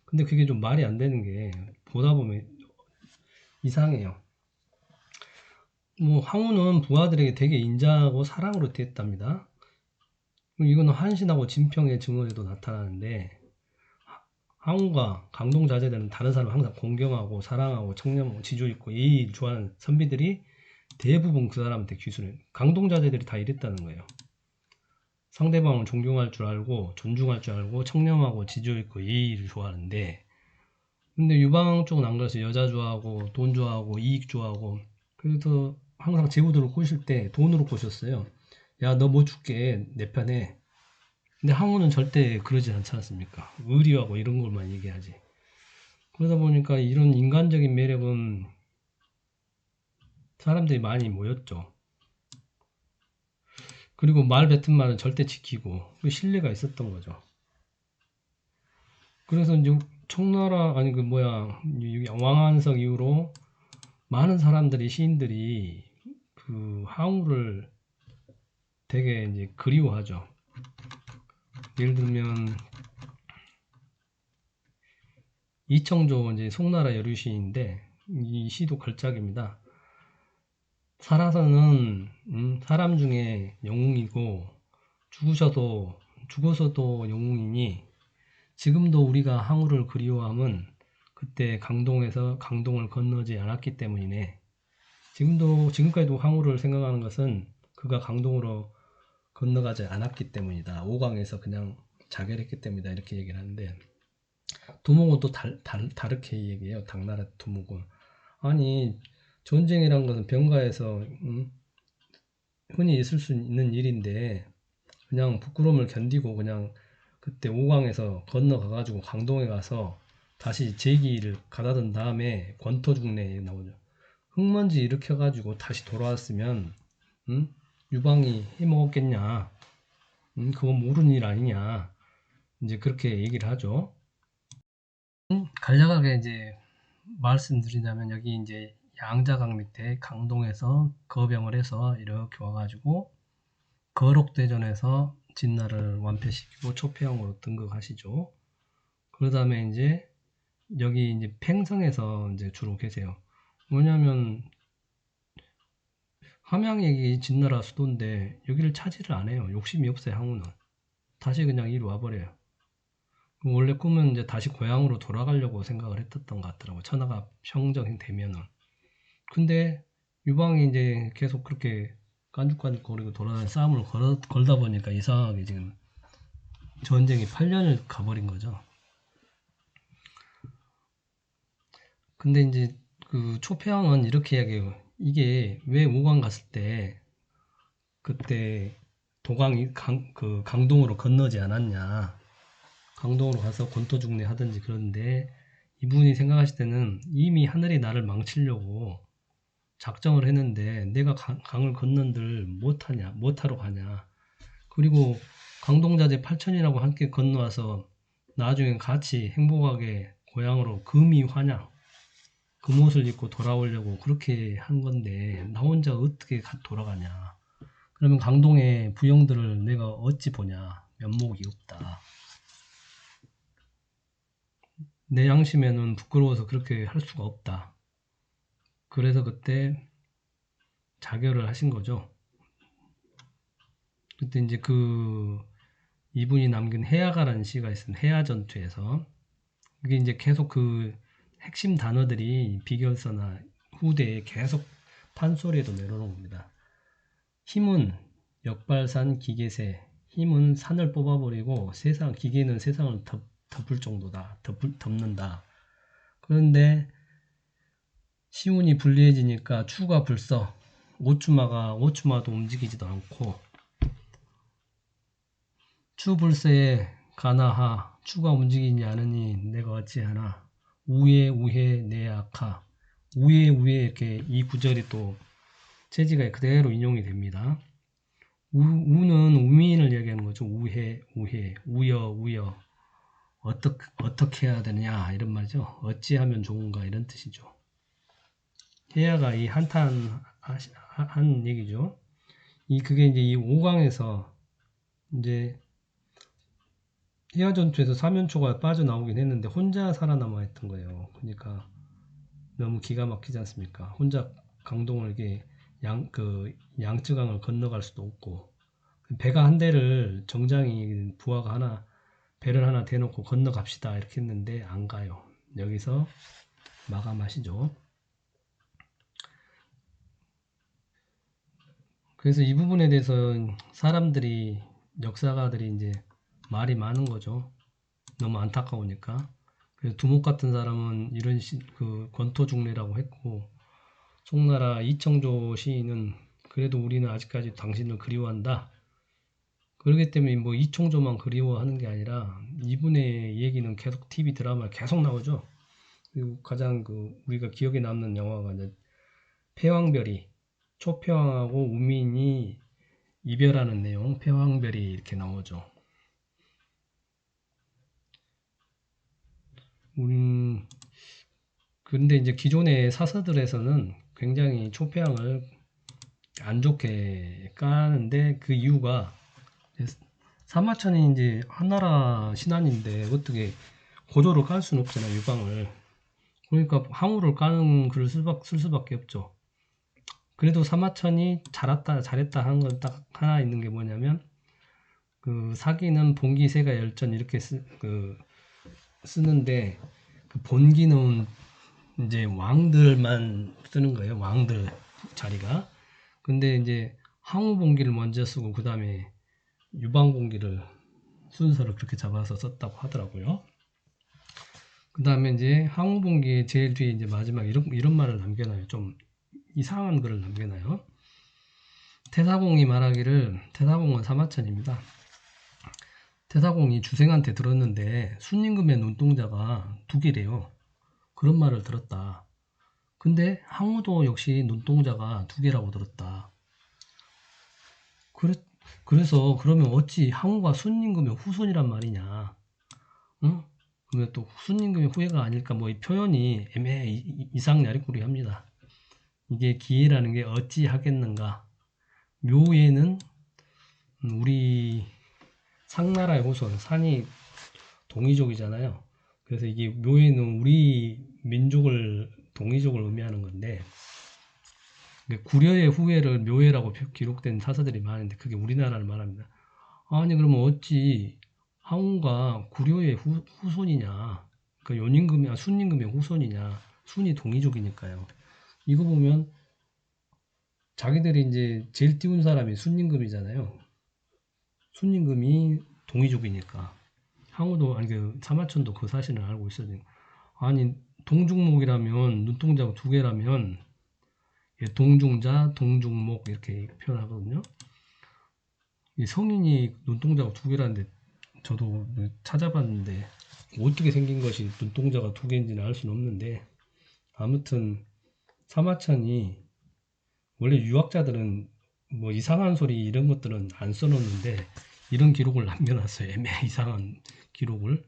Speaker 1: 근데 그게 좀 말이 안 되는 게 보다 보면 이상해요. 뭐 항우는 부하들에게 되게 인자하고 사랑으로 대했답니다. 이거는 한신하고 진평의 증언에도 나타나는데, 항우가 강동 자제들은 다른 사람을 항상 공경하고 사랑하고 청렴하고 지조 있고 예의 좋아하는 선비들이 대부분 그 사람한테 귀순해. 강동 자제들이 다 이랬다는 거예요. 상대방을 존경할 줄 알고 존중할 줄 알고 청렴하고 지조 있고 예의를 좋아하는데, 근데 유방 쪽은 안 그래서 여자 좋아하고 돈 좋아하고 이익 좋아하고, 그래서 항상 제후들을 꼬실 때 돈으로 꼬셨어요. 야, 너 뭐 줄게, 내 편에. 근데 항우는 절대 그러지 않지 않습니까? 의리하고 이런 것만 얘기하지. 그러다 보니까 이런 인간적인 매력은 사람들이 많이 모였죠. 그리고 말 뱉은 말은 절대 지키고 그 신뢰가 있었던 거죠. 그래서 이제 청나라 아니 그 뭐야 왕한석 이후로 많은 사람들이 시인들이 그 항우를 되게 이제 그리워하죠. 예를 들면 이청조 이제 송나라 여류시인데 이 시도 걸작입니다. 살아서는 사람 중에 영웅이고 죽어서도 영웅이니 지금도 우리가 항우를 그리워함은 그때 강동에서 강동을 건너지 않았기 때문이네. 지금까지도 항우를 생각하는 것은 그가 강동으로 건너가지 않았기 때문이다. 오강에서 그냥 자결했기 때문이다. 이렇게 얘기를 하는데, 두목은 또 다르게 얘기해요. 당나라 두목은. 아니, 전쟁이란 것은 병가에서 흔히 있을 수 있는 일인데 그냥 부끄러움을 견디고 그냥 그때 오강에서 건너가가지고 강동에 가서 다시 제기를 가다든 다음에 권토중래 나오죠. 흙먼지 일으켜가지고 다시 돌아왔으면 유방이 해먹었겠냐? 그건 모르는 일 아니냐? 이제 그렇게 얘기를 하죠. 간략하게 이제 말씀드리자면 여기 이제 양자강 밑에 강동에서 거병을 해서 이렇게 와가지고 거록대전에서 진나를 완패시키고 초패형으로 등극하시죠. 그 다음에 이제 여기 이제 팽성에서 이제 주로 계세요. 뭐냐면 함양이 진나라 수도인데 여기를 차지를 안 해요. 욕심이 없어요. 항우는 다시 그냥 이리 와버려요. 원래 꿈은 이제 다시 고향으로 돌아가려고 생각을 했었던 것 같더라고요. 천하가 평정이 되면은. 근데 유방이 이제 계속 그렇게 깐죽깐죽거리고 돌아다니는 싸움을 걸다 보니까 이상하게 지금 전쟁이 8년을 가버린 거죠. 근데 이제 그 초패왕은 이렇게 이야기해요. 이게 왜 오강 갔을 때 그때 도강이 그 강동으로 건너지 않았냐. 강동으로 가서 권토중래 하든지. 그런데 이분이 생각하실 때는 이미 하늘이 나를 망치려고 작정을 했는데 내가 강을 건넌들 못하러 가냐. 그리고 강동자재 8천이라고 함께 건너와서 나중에 같이 행복하게 고향으로 금이환양 금옷을 입고 돌아오려고 그렇게 한 건데 나 혼자 어떻게 돌아가냐. 그러면 강동의 부영들을 내가 어찌 보냐. 면목이 없다. 내 양심에는 부끄러워서 그렇게 할 수가 없다. 그래서 그때 자결을 하신 거죠. 그때 이제 이분이 남긴 해야가라는 시가 있습니다. 해야전투에서. 이게 이제 계속 그 핵심 단어들이 비결서나 후대에 계속 판소리에도 내려오는 겁니다. 힘은 역발산 기계세. 힘은 산을 뽑아버리고 기계는 세상을 덮을 정도다. 덮는다. 그런데 시운이 불리해지니까 추가 불서. 오추마도 움직이지도 않고, 추불세에 가나하. 추가 움직이지 않으니 내가 어찌하나. 우에 내악하. 우에 이렇게 이 구절이 또 체지가 그대로 인용이 됩니다. 우는 우민을 얘기하는 거죠. 우여. 어떻게 해야 되냐 이런 말이죠. 어찌하면 좋은가 이런 뜻이죠. 해야가 이 한탄 한 얘기죠. 그게 이제 이 5강에서 이제 해야 전투에서 사면초가 빠져나오긴 했는데 혼자 살아남아 있던 거예요. 그러니까 너무 기가 막히지 않습니까? 혼자 강동을 이게 양쯔강을 건너갈 수도 없고 배가 한 대를 정장이 부하가 하나 배를 하나 대놓고 건너갑시다 이렇게 했는데 안 가요. 여기서 마감하시죠. 그래서 이 부분에 대해서 사람들이 역사가들이 이제 말이 많은 거죠. 너무 안타까우니까. 그래서 두목 같은 사람은 이런 그 권토중래라고 했고 송나라 이청조 시인은 그래도 우리는 아직까지 당신을 그리워한다. 그렇기 때문에 뭐 이청조만 그리워하는 게 아니라 이분의 얘기는 계속 TV 드라마에 계속 나오죠. 그리고 가장 우리가 기억에 남는 영화가 이제 패왕별이 초패왕하고 우민이 이별하는 내용 패왕별이 이렇게 나오죠. 근데 이제 기존의 사서들에서는 굉장히 초패왕을 안 좋게 까는데 그 이유가 사마천이 이제 한나라 신한인데 어떻게 고조를 깔 수는 없잖아요, 유방을. 그러니까 항우를 까는 글을 쓸 수밖에 없죠. 그래도 사마천이 잘했다 하는 건 딱 하나 있는 게 뭐냐면 사기는 본기 세가 열전 이렇게 쓰는데 그 본기는 이제 왕들만 쓰는 거예요. 왕들 자리가. 근데 이제 항우본기를 먼저 쓰고 그 다음에 유방본기를 순서를 그렇게 잡아서 썼다고 하더라고요. 그 다음에 이제 항우본기 제일 뒤에 이제 마지막 이런 말을 남겨놔요. 좀 이상한 글을 남겨놔요. 태사공이 말하기를 태사공은 사마천입니다. 태사공이 주생한테 들었는데 순임금의 눈동자가 두 개래요. 그런 말을 들었다. 근데 항우도 역시 눈동자가 두 개라고 들었다. 그래서 그러면 어찌 항우가 순임금의 후손이란 말이냐? 응? 그러면 또 순임금의 후예가 아닐까? 뭐 이 표현이 애매해 이상야리꾸리합니다. 이게 기회라는 게 어찌 하겠는가? 묘예는 우리 상나라의 후손, 산이 동이족이잖아요. 그래서 이게 묘예는 우리 민족을 동이족을 의미하는 건데 구려의 후예를 묘예라고 기록된 사서들이 많은데 그게 우리나라를 말합니다. 아니 그러면 어찌 항우가 구려의 후손이냐? 그 연임금이 순임금의 후손이냐? 순이 동이족이니까요. 이거 보면 자기들이 이제 제일 띄운 사람이 순임금이잖아요. 순임금이 동이족이니까 항우도 아니 사마천도 그 사실을 알고 있어야 돼요. 아니 동중목이라면 눈동자가 두 개라면 동중자, 동중목 이렇게 표현하거든요. 이 성인이 눈동자가 두 개라는데 저도 찾아봤는데 어떻게 생긴 것이 눈동자가 두 개인지는 알 수는 없는데 아무튼 사마천이 원래 유학자들은 뭐 이상한 소리 이런 것들은 안 써놓는데 이런 기록을 남겨놨어요. 이상한 기록을.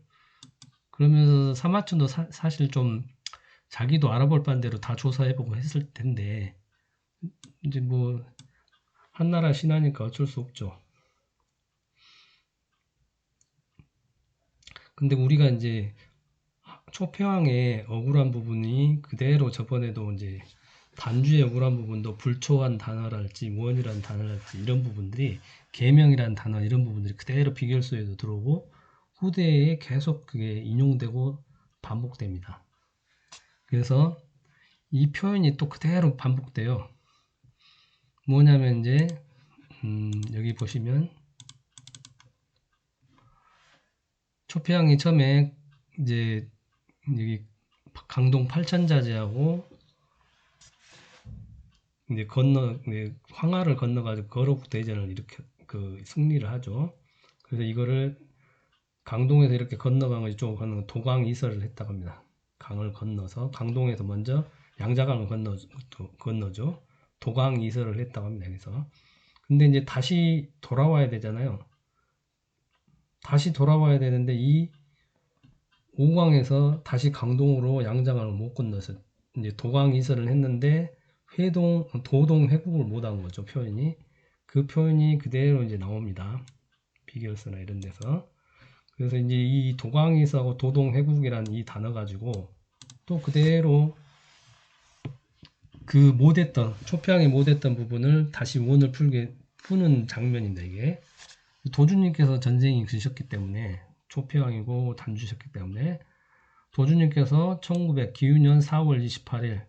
Speaker 1: 그러면서 사마천도 사실 좀 자기도 알아볼 반대로 다 조사해보고 했을 텐데 이제 뭐 한나라 신하니까 어쩔 수 없죠. 근데 우리가 이제 초패왕의 억울한 부분이 그대로 저번에도 이제 단주의 억울한 부분도 불초한 단어랄지 무언이라는 단어랄지 이런 부분들이 계명이라는 단어 이런 부분들이 그대로 비결서에도 들어오고 후대에 계속 그게 인용되고 반복됩니다. 그래서 이 표현이 또 그대로 반복돼요. 뭐냐면 이제 여기 보시면 초패왕이 처음에 이제 여기 강동 팔천자제하고 이제 황하를 건너가지고 거록 대전을 이렇게 승리를 하죠. 그래서 이거를 강동에서 이렇게 건너간 거 이쪽으로 건너가 도강 이설을 했다고 합니다. 강을 건너서 강동에서 먼저 양자강을 건너죠. 도강 이설을 했다고 합니다. 그래서 근데 이제 다시 돌아와야 되잖아요. 다시 돌아와야 되는데 이 오광에서 다시 강동으로 양자강을 못 건너서 이제 도강 이설을 했는데 도동 회국을 못한 거죠. 표현이. 그 그 표현이 그대로 이제 나옵니다. 비결서나 이런 데서. 그래서 이제 이 도광이서하고 도동회국이라는 이 단어 가지고 또 그대로 그 못했던, 초평이 못했던 부분을 다시 원을 푸는 장면입니다. 이게 도주님께서 전생이 그셨기 때문에, 초평이고 단주셨기 때문에 도주님께서 1900 기유년 4월 28일,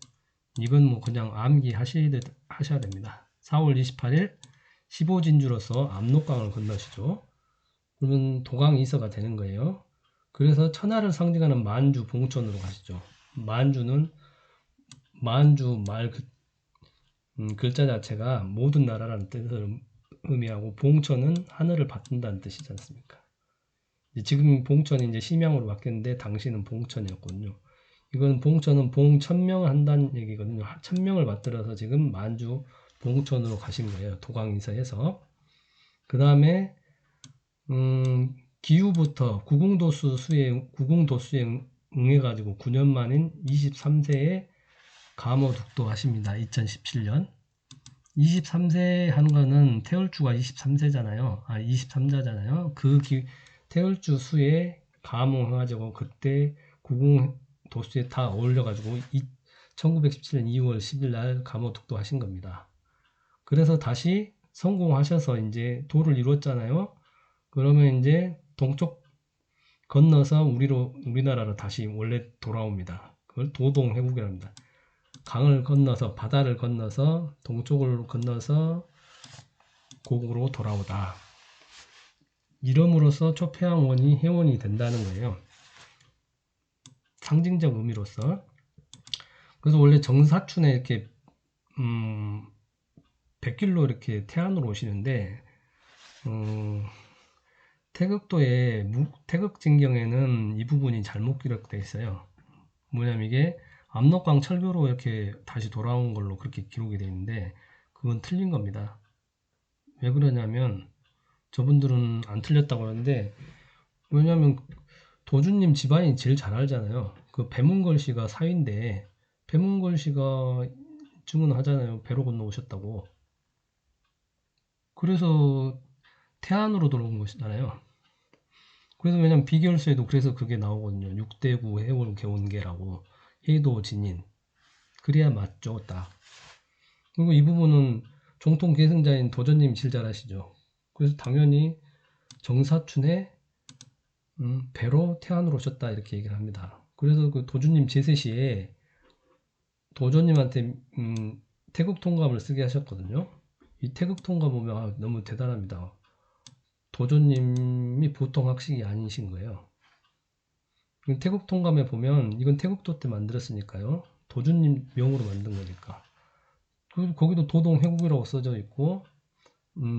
Speaker 1: 이건 뭐 그냥 암기하셔야 됩니다. 4월 28일 15진주로서 압록강을 건너시죠. 그러면 도강이서가 되는 거예요. 그래서 천하를 상징하는 만주 봉천으로 가시죠. 만주는 만주 글자 자체가 모든 나라라는 뜻을 의미하고, 봉천은 하늘을 받는다는 뜻이지 않습니까? 지금 봉천이 이제 심양으로 바뀌었는데 당시는 봉천이었거든요. 이건 봉천은 봉천명을 한다는 얘기거든요. 천명을 받들어서 지금 만주 봉천으로 가신 거예요. 도강이서에서. 그 다음에 기후부터 구궁도수에 응해가지고 9년 만인 23세에 감호둑도 하십니다. 2017년. 23세 하는 거는 태을주가 23세잖아요. 23자잖아요. 태을주 수에 감호해가지고 그때 구궁도수에 다 어울려가지고 1917년 2월 10일 날 감호둑도 하신 겁니다. 그래서 다시 성공하셔서 이제 도를 이뤘잖아요. 그러면 이제 동쪽 건너서 우리나라로 다시 원래 돌아옵니다. 그걸 도동회국이라고 합니다. 강을 건너서, 바다를 건너서, 동쪽을 건너서 고국으로 돌아오다. 이름으로써 초평원이 회원이 된다는 거예요. 상징적 의미로서. 그래서 원래 정사춘에 이렇게 백길로 이렇게 태안으로 오시는데, 태극진경에는 이 부분이 잘못 기록되어 있어요. 뭐냐면 이게 압록강 철교로 이렇게 다시 돌아온 걸로 그렇게 기록이 되어 있는데, 그건 틀린 겁니다. 왜 그러냐면 저분들은 안 틀렸다고 하는데, 왜냐면 도주님 집안이 제일 잘 알잖아요. 그 배문걸씨가 사위인데, 배문걸씨가 증언하잖아요. 배로 건너오셨다고. 그래서 태안으로 돌아온 것이잖아요. 그래서 왜냐면 비결서에도 그래서 그게 나오거든요. 6대구 해월 개원계라고, 해도 진인. 그래야 맞죠, 딱. 그리고 이 부분은 정통 계승자인 도전님 제일 잘 아시죠. 그래서 당연히 정사춘에 배로 태안으로 오셨다 이렇게 얘기를 합니다. 그래서 그 도주님 제세시에 도전님한테 태극통감을 쓰게 하셨거든요. 이 태극통감 보면 너무 대단합니다. 도전님이 보통 학식이 아니신 거예요. 태극통감에 보면 이건 태극도 때 만들었으니까요. 도주님 명으로 만든 거니까. 거기도 도동회국이라고 써져 있고,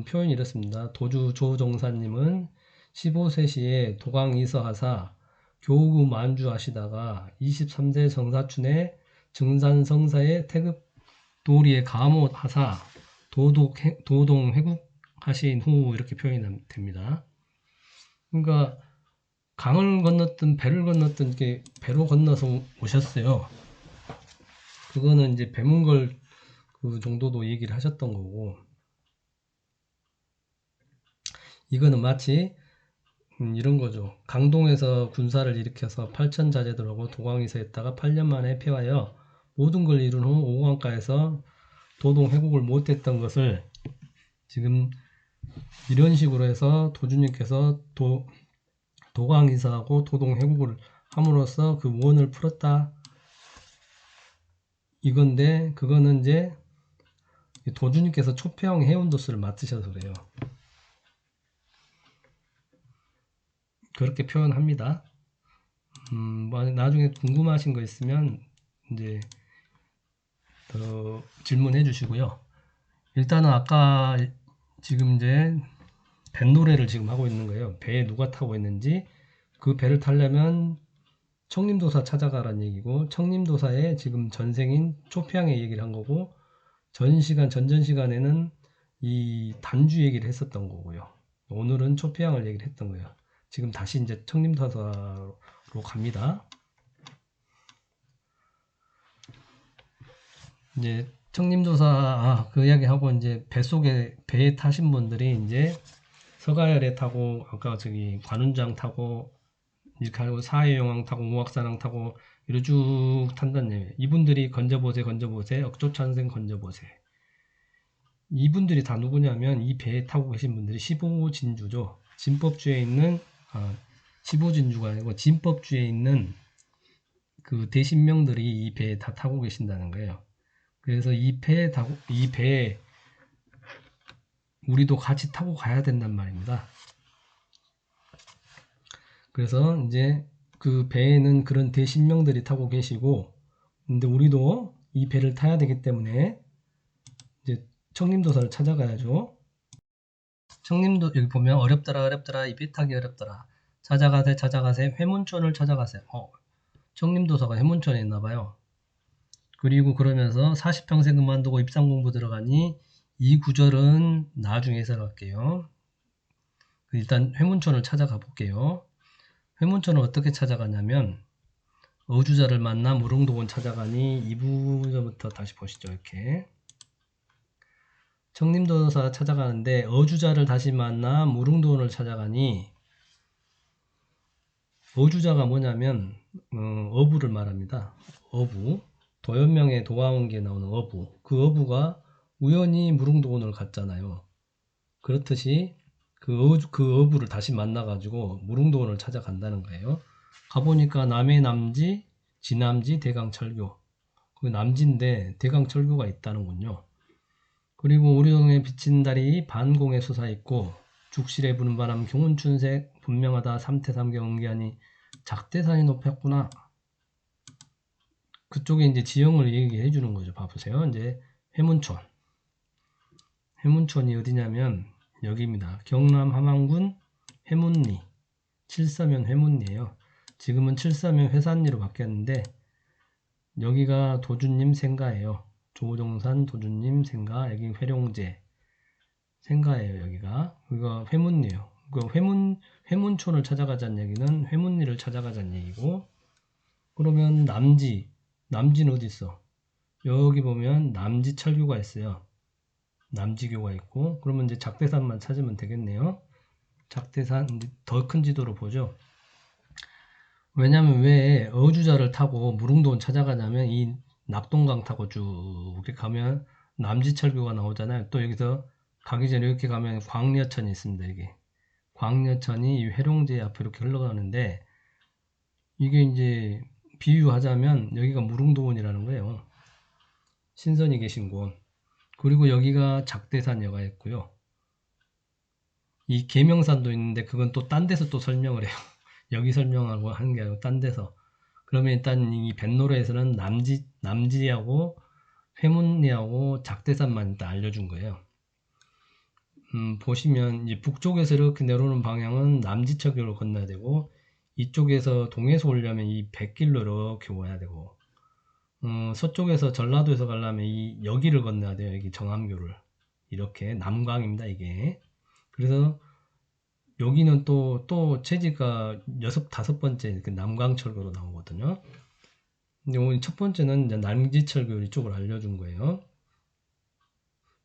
Speaker 1: 표현이 이렇습니다. 도주 조정사님은 15세 시에 도강이서하사 교구 만주하시다가 23세 정사춘에 증산성사의 태극 도리에 감호하사 도동회국 하신 후 이렇게 표현이 됩니다. 그러니까 강을 건넜든 배를 건넜든 이렇게 배로 건너서 오셨어요. 그거는 이제 배문걸 그 정도도 얘기를 하셨던 거고, 이거는 마치 이런 거죠. 강동에서 군사를 일으켜서 8천자제들하고 도광에서 했다가 8년 만에 패하여 모든 걸 이룬 후 오강가에서 도동회국을 못했던 것을 지금 이런 식으로 해서 도주님께서 도광이사하고 도동회국을 함으로써 그 원을 풀었다 이건데, 그거는 이제 도주님께서 초평 해운도수를 맡으셔서 그래요. 그렇게 표현합니다. 나중에 궁금하신 거 있으면 이제 더 질문해 주시고요. 일단은 아까 지금 이제 뱃노래를 지금 하고 있는 거예요. 배에 누가 타고 있는지, 그 배를 타려면 청림도사 찾아가라는 얘기고, 청림도사의 지금 전생인 초평의 얘기를 한 거고, 전전 시간에는 이 단주 얘기를 했었던 거고요. 오늘은 초평을 얘기를 했던 거예요. 지금 다시 이제 청림도사로 갑니다. 이제 청림도사 그 이야기하고 이제 배에 타신 분들이 이제 서가열에 타고 아까 저기 관운장 타고 이렇게 하고 사해용왕 타고 우악산항 타고 이러 쭉 탄다는 얘기예요. 이분들이 건져보세 억조찬생 건져보세. 이분들이 다 누구냐면 이 배에 타고 계신 분들이 15진주죠. 진법주에 있는 15진주가 아니고 진법주에 있는 그 대신명들이 이 배에 다 타고 계신다는 거예요. 그래서 이 배에 우리도 같이 타고 가야 된단 말입니다. 그래서 이제 그 배에는 그런 대신명들이 타고 계시고, 근데 우리도 이 배를 타야 되기 때문에 이제 청림도사를 찾아가야죠. 청림도 여기 보면 어렵더라 이 배 타기 어렵더라. 찾아가세 회문촌을 찾아가세요. 청림도사가 회문촌에 있나봐요. 그리고 그러면서 40평생 그만두고 입상공부 들어가니 이 구절은 나중에 해석할게요. 일단 회문촌을 찾아가 볼게요. 회문촌을 어떻게 찾아가냐면 어주자를 만나 무릉도원 찾아가니 이 부분부터 다시 보시죠. 이렇게 청림도사 찾아가는데 어주자를 다시 만나 무릉도원을 찾아가니 어주자가 뭐냐면 어부를 말합니다. 어부 도연명의 도화원기에 나오는 어부 그 어부가 우연히 무릉도원을 갔잖아요. 그렇듯이 그 어부를 다시 만나가지고 무릉도원을 찾아간다는 거예요. 가보니까 남해 남지, 지남지, 대강철교. 그 남지인데 대강철교가 있다는군요. 그리고 오리동에 비친 달이 반공에 솟아있고 죽실에 부는 바람 경운춘색 분명하다 삼태삼경 응기하니 작대산이 높였구나. 그쪽에 이제 지형을 얘기해 주는 거죠. 봐보세요. 이제 회문촌. 회문촌이 어디냐면 여기입니다. 경남 함안군 회문리. 칠서면 회문리예요. 지금은 칠서면 회산리로 바뀌었는데 여기가 도주님 생가예요. 조종산 도주님 생가. 여기 회룡제 생가예요. 여기가 회문리예요. 회문촌을 찾아가자는 얘기는 회문리를 찾아가자는 얘기고, 그러면 남지는 어디 있어? 여기 보면 남지철교가 있어요. 남지교가 있고, 그러면 이제 작대산만 찾으면 되겠네요. 작대산 더 큰 지도로 보죠. 왜냐면 왜 어주자를 타고 무릉도원 찾아가냐면 이 낙동강 타고 쭉 이렇게 가면 남지철교가 나오잖아요. 또 여기서 가기 전에 이렇게 가면 광려천이 있습니다. 이게 광려천이 이 회룡제 앞에 이렇게 흘러가는데 이게 이제 비유하자면 여기가 무릉도원이라는 거예요. 신선이 계신 곳. 그리고 여기가 작대산여가 있고요. 이 계명산도 있는데 그건 또 딴 데서 또 설명을 해요. 여기 설명하고 하는 게 아니고 딴 데서. 그러면 일단 이 뱃노래에서는 남지하고 회문리하고 작대산만 일단 알려준 거예요. 보시면 이제 북쪽에서 이렇게 내려오는 방향은 남지철교를 건너야 되고 이쪽에서 동에서 오려면 이 백길로 이렇게 와야 되고 서쪽에서 전라도에서 가려면 이 여기를 건너야 돼요. 여기 정암교를 이렇게 남강입니다. 이게 그래서 여기는 또 체지가 다섯 번째 남강철교로 나오거든요. 근데 오늘 첫 번째는 이제 남지철교 이쪽을 알려준 거예요.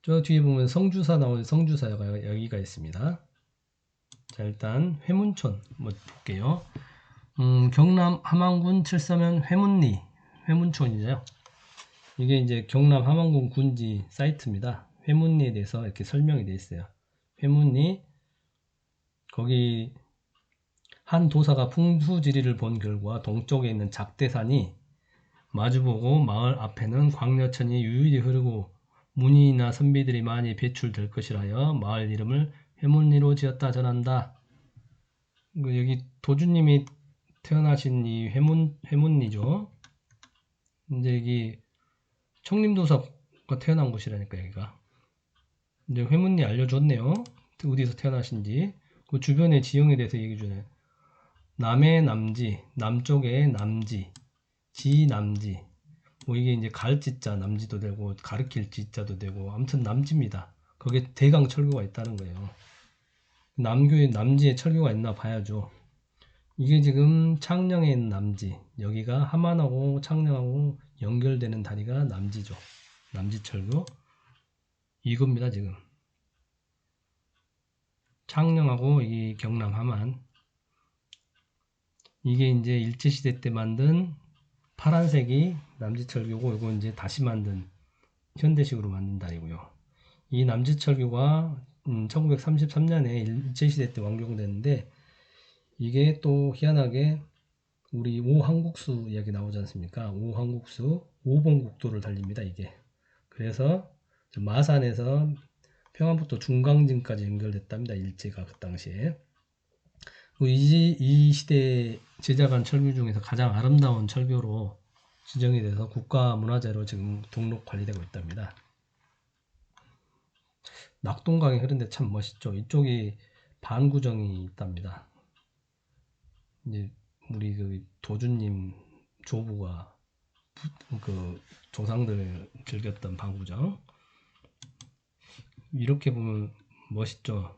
Speaker 1: 저 뒤에 보면 성주사 나오는 성주사가 여기가 있습니다. 자, 일단 회문촌 뭐 볼게요. 경남 함안군 칠서면 회문촌이죠. 이게 이제 경남 함안군 군지 사이트입니다. 회문리에 대해서 이렇게 설명이 되어 있어요. 회문리 거기 한 도사가 풍수지리를 본 결과 동쪽에 있는 작대산이 마주보고 마을 앞에는 광려천이 유유히 흐르고 문이나 선비들이 많이 배출될 것이라여 마을 이름을 회문리로 지었다 전한다. 여기 도주님이 태어나신 이 회문리죠. 이제 여기 청림도사가 태어난 곳이라니까 여기가. 이제 회문리 알려줬네요. 어디서 태어나신지. 그 주변의 지형에 대해서 얘기해 주네. 남해 남지, 남쪽에 남지, 지남지. 뭐 이게 이제 가르치자 남지도 되고 가르칠 지자도 되고 아무튼 남지입니다. 거기에 대강 철교가 있다는 거예요. 남교에 남지에 철교가 있나 봐야죠. 이게 지금 창녕에 있는 남지. 여기가 함안하고 창녕하고 연결되는 다리가 남지죠. 남지철교 이겁니다. 지금 창녕하고 이 경남 함안, 이게 이제 일제시대 때 만든 파란색이 남지철교고, 이거 이제 다시 만든 현대식으로 만든 다리고요. 이 남지철교가 1933년에 일제시대 때 완공됐는데, 이게 또 희한하게 우리 오항국수 이야기 나오지 않습니까? 오항국수 5번 국도를 달립니다. 이게 그래서 마산에서 평안북도 중강진까지 연결됐답니다. 일제가 그 당시에. 이 시대 제작한 철교 중에서 가장 아름다운 철교로 지정이 돼서 국가문화재로 지금 등록 관리되고 있답니다. 낙동강이 흐른데 참 멋있죠. 이쪽이 반구정이 있답니다. 이제 우리 그 도주님 조부가 그 조상들 즐겼던 반구정, 이렇게 보면 멋있죠.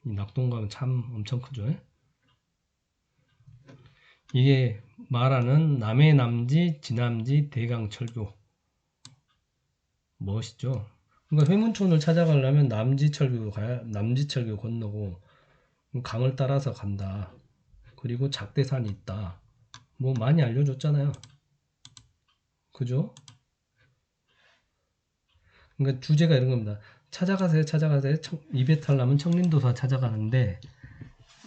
Speaker 1: 이 낙동강 참 엄청 크죠. 이게 말하는 남해 남지 지남지 대강철교, 멋있죠. 그러니까 회문촌을 찾아가려면 남지철교 가야, 남지철교 건너고 강을 따라서 간다. 그리고 작대산이 있다. 뭐 많이 알려줬잖아요. 그죠? 그러니까 주제가 이런 겁니다. 찾아가세요, 찾아가세요. 입에 탈라면 청림도사 찾아가는데,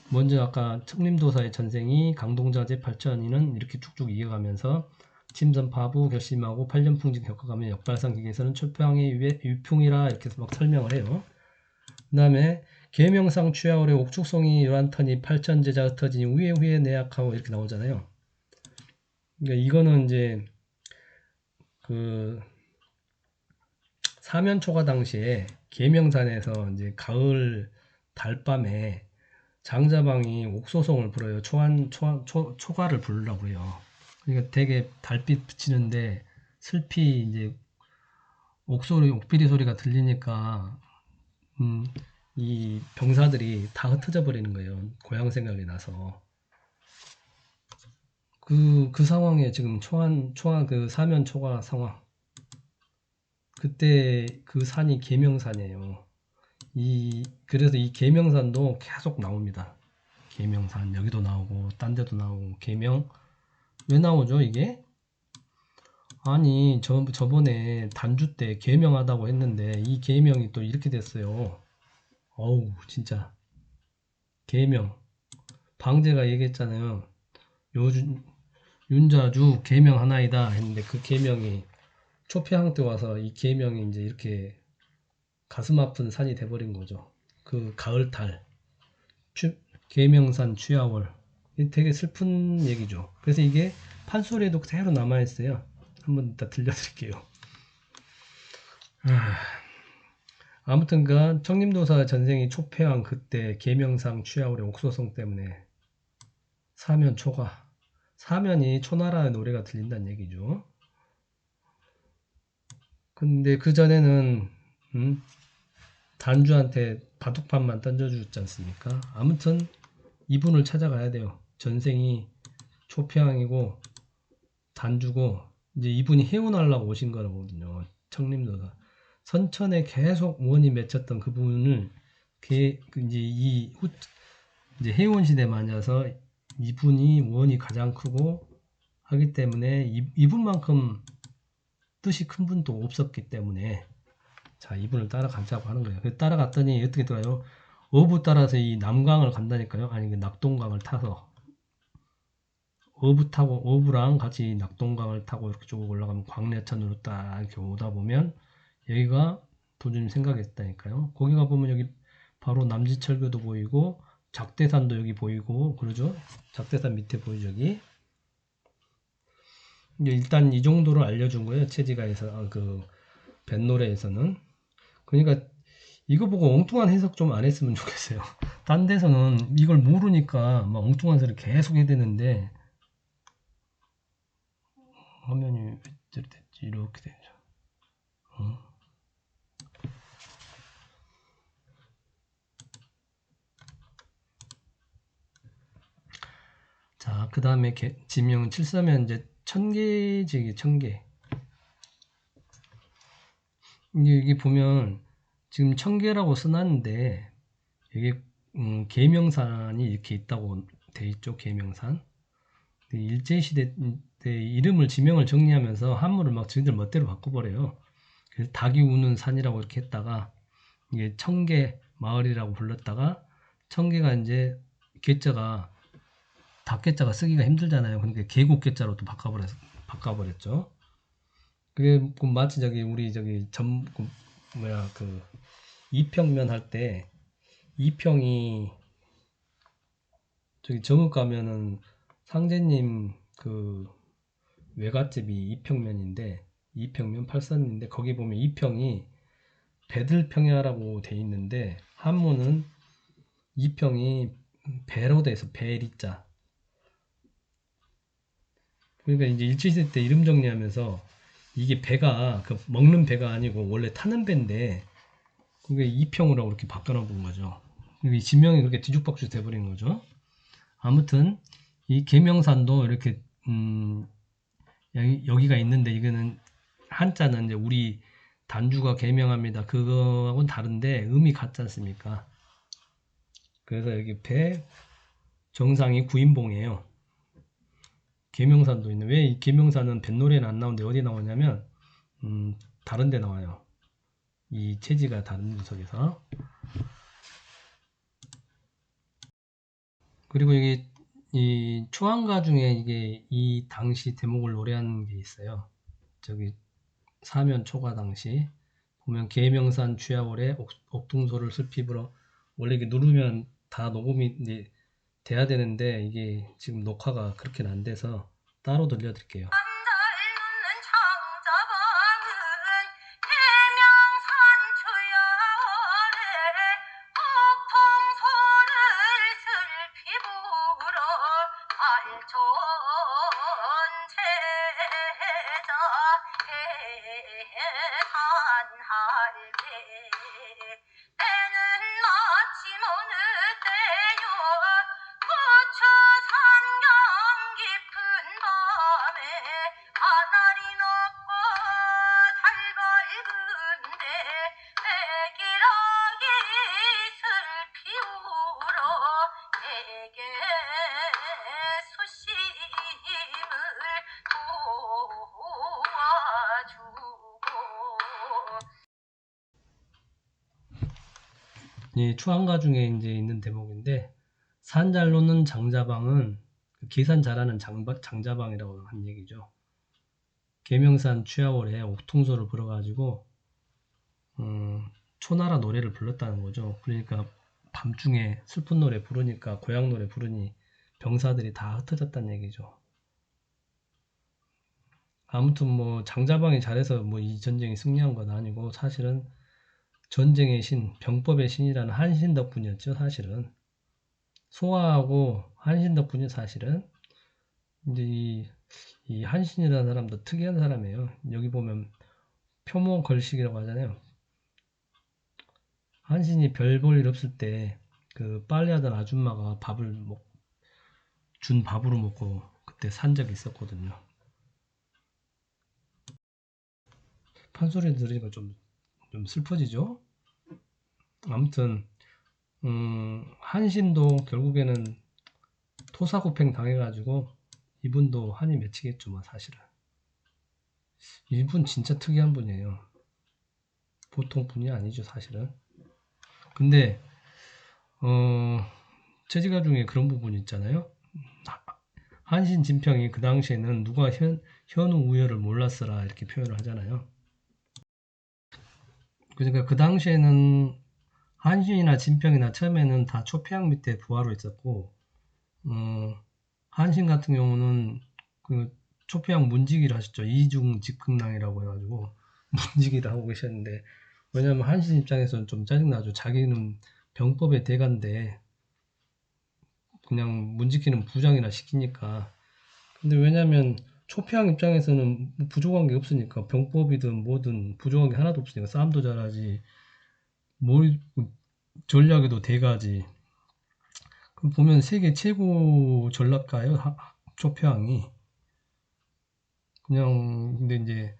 Speaker 1: 먼저 아까 청림도사의 전생이 강동자재 8천이는 이렇게 쭉쭉 이어가면서 침선 파부 결심하고 8년 풍직 겪어가면 역발상 기계에서는 철평의 유풍이라 이렇게 막 설명을 해요. 그 다음에 계명상 취하오래 옥축송이 요란터니 8천 제자 흩어지니 후에 내약하고 이렇게 나오잖아요. 그러니까 이거는 이제 그 사면초가 당시에 계명산에서 이제 가을 달밤에 장자방이 옥소송을 불어요. 초가를 부르려고 그래요. 그러니까 되게 달빛 비치는데 슬피 이제 옥비리 소리가 들리니까 이 병사들이 다 흩어져 버리는 거예요. 고향 생각이 나서. 그 상황에 지금 그 사면 초가 상황. 그때 그 산이 계명산이에요. 그래서 이 계명산도 계속 나옵니다. 계명산 여기도 나오고 딴 데도 나오고. 계명 왜 나오죠 이게? 아니 저번에 단주 때 계명하다고 했는데 이 계명이 또 이렇게 됐어요. 어우 진짜. 계명 방제가 얘기했잖아요. 윤자주 계명 하나이다 했는데, 그 계명이 초폐항 때 와서 이 계명이 이제 이렇게 가슴 아픈 산이 돼버린 거죠. 그 가을달 계명산 취하월, 되게 슬픈 얘기죠. 그래서 이게 판소리에도 그대로 남아있어요. 한번 이따 들려드릴게요. 아무튼가 청림도사 전생이 초폐왕 그때 계명상 취하월의 옥소송 때문에 사면 초가, 사면이 초나라의 노래가 들린다는 얘기죠. 근데 그 전에는 단주한테 바둑판만 던져주지 않습니까? 아무튼 이분을 찾아가야 돼요. 전생이 초폐왕이고 단주고, 이제 이분이 해운하려고 오신 거거든요. 청림도사 선천에 계속 원이 맺혔던 그분을 이제 해운 시대 맞아서 이분이 원이 가장 크고 하기 때문에 이분만큼 뜻이 큰 분도 없었기 때문에, 자 이분을 따라가자고 하는 거예요. 따라갔더니 어떻게 돼요? 어부 따라서 이 남강을 간다니까요. 아니 낙동강을 타서 어부랑 같이 낙동강을 타고 이렇게 쭉 올라가면 광내천으로 딱 이렇게 오다 보면 여기가 도주님 생각했다니까요. 거기 가보면 여기 바로 남지철교도 보이고 작대산도 여기 보이고 그러죠. 작대산 밑에 보이죠 여기. 이제 일단 이 정도를 알려준 거예요. 체지가에서 그 뱃노래에서는. 그러니까 이거 보고 엉뚱한 해석 좀 안 했으면 좋겠어요. 딴 데서는 이걸 모르니까 막 엉뚱한 소리 계속 해야 되는데, 화면이 왜 이렇게 됐지? 이렇게 되죠. 자, 그 다음에 지명 7사면 이제 천계지기 천계. 이게 보면 지금 청계라고 써놨는데 이게 계명산이 이렇게 있다고 돼 있죠. 계명산. 일제시대 때 이름을 지명을 정리하면서 한문을 막 저희들 멋대로 바꿔버려요. 그래서 닭이 우는 산이라고 이렇게 했다가 이게 청계 마을이라고 불렀다가 청계가 이제 계자가 닭계자가 쓰기가 힘들잖아요. 그러니까 계곡계자로 또 바꿔버렸죠. 그게 마치 저기 우리 저기 뭐야 그 이평면 할 때 이평이 저기 정읍 가면은 상제님 그 외갓집이 이평면인데 이평면 팔선인데 거기 보면 이평이 배들평야라고 돼 있는데 한문은 이평이 배로 돼서 배리자. 그러니까 이제 일제시대 때 이름 정리하면서 이게 배가 그 먹는 배가 아니고 원래 타는 배인데 그게 이평으로 이렇게 바꿔놓은 거죠. 이 지명이 그렇게 뒤죽박죽 돼버린 거죠. 아무튼 이 계명산도 이렇게 여기가 있는데 이거는 한자는 이제 우리 단주가 계명합니다. 그거하고는 다른데 음이 같지 않습니까? 그래서 여기 배 정상이 구인봉이에요. 계명산도 있는 왜 이 계명산은 뱃노래는 안 나오는데 어디 나오냐면 다른 데 나와요. 이 체지가 다른 구석에서. 그리고 여기 이 초안가 중에 이게 이 당시 대목을 노래한 게 있어요. 저기 사면 초가 당시 보면 계명산 취하월에 옥둥소를 슬피 불어. 원래 이게 누르면 다 녹음이 이제 돼야 되는데 이게 지금 녹화가 그렇게는 안 돼서 따로 들려드릴게요. 이 추한가 중에 이제 있는 대목인데 산 잘 놓는 장자방은 계산 잘하는 장자방이라고 한 얘기죠. 계명산 취하월에 옥통소를 불어가지고 초나라 노래를 불렀다는 거죠. 그러니까 밤중에 슬픈 노래 부르니까 고향 노래 부르니 병사들이 다 흩어졌다는 얘기죠. 아무튼 뭐 장자방이 잘해서 뭐 이 전쟁이 승리한 건 아니고 사실은 전쟁의 신, 병법의 신이라는 한신 덕분이었죠. 사실은 소화하고 한신 덕분이 사실은 이제 이 한신이라는 사람도 특이한 사람이에요. 여기 보면 표모 걸식이라고 하잖아요. 한신이 별 볼 일 없을 때 그 빨래하던 아줌마가 준 밥으로 먹고 그때 산 적이 있었거든요. 판소리 들으니까 좀 슬퍼지죠? 아무튼 한신도 결국에는 토사구팽 당해가지고 이분도 한이 맺히겠죠, 뭐 사실은. 이분 진짜 특이한 분이에요. 보통 분이 아니죠, 사실은. 근데 체지가 중에 그런 부분이 있잖아요. 한신 진평이 그 당시에는 누가 현우 우열을 몰랐으라 이렇게 표현을 하잖아요. 그러니까 그 당시에는 한신이나 진평이나 처음에는 다 초패양 밑에 부하로 있었고 한신 같은 경우는 그 초패양 문지기를 하셨죠. 이중 직극랑이라고 해가지고 문지기를 하고 계셨는데 왜냐면 한신 입장에서는 좀 짜증나죠. 자기는 병법의 대가인데 그냥 문지기는 부장이나 시키니까. 근데 왜냐면 초패양 입장에서는 부족한 게 없으니까 병법이든 뭐든 부족한 게 하나도 없으니까 싸움도 잘하지 뭘 전략에도 대가지. 그럼 보면 세계 최고 전략가예요. 초패양이. 그냥 근데 이제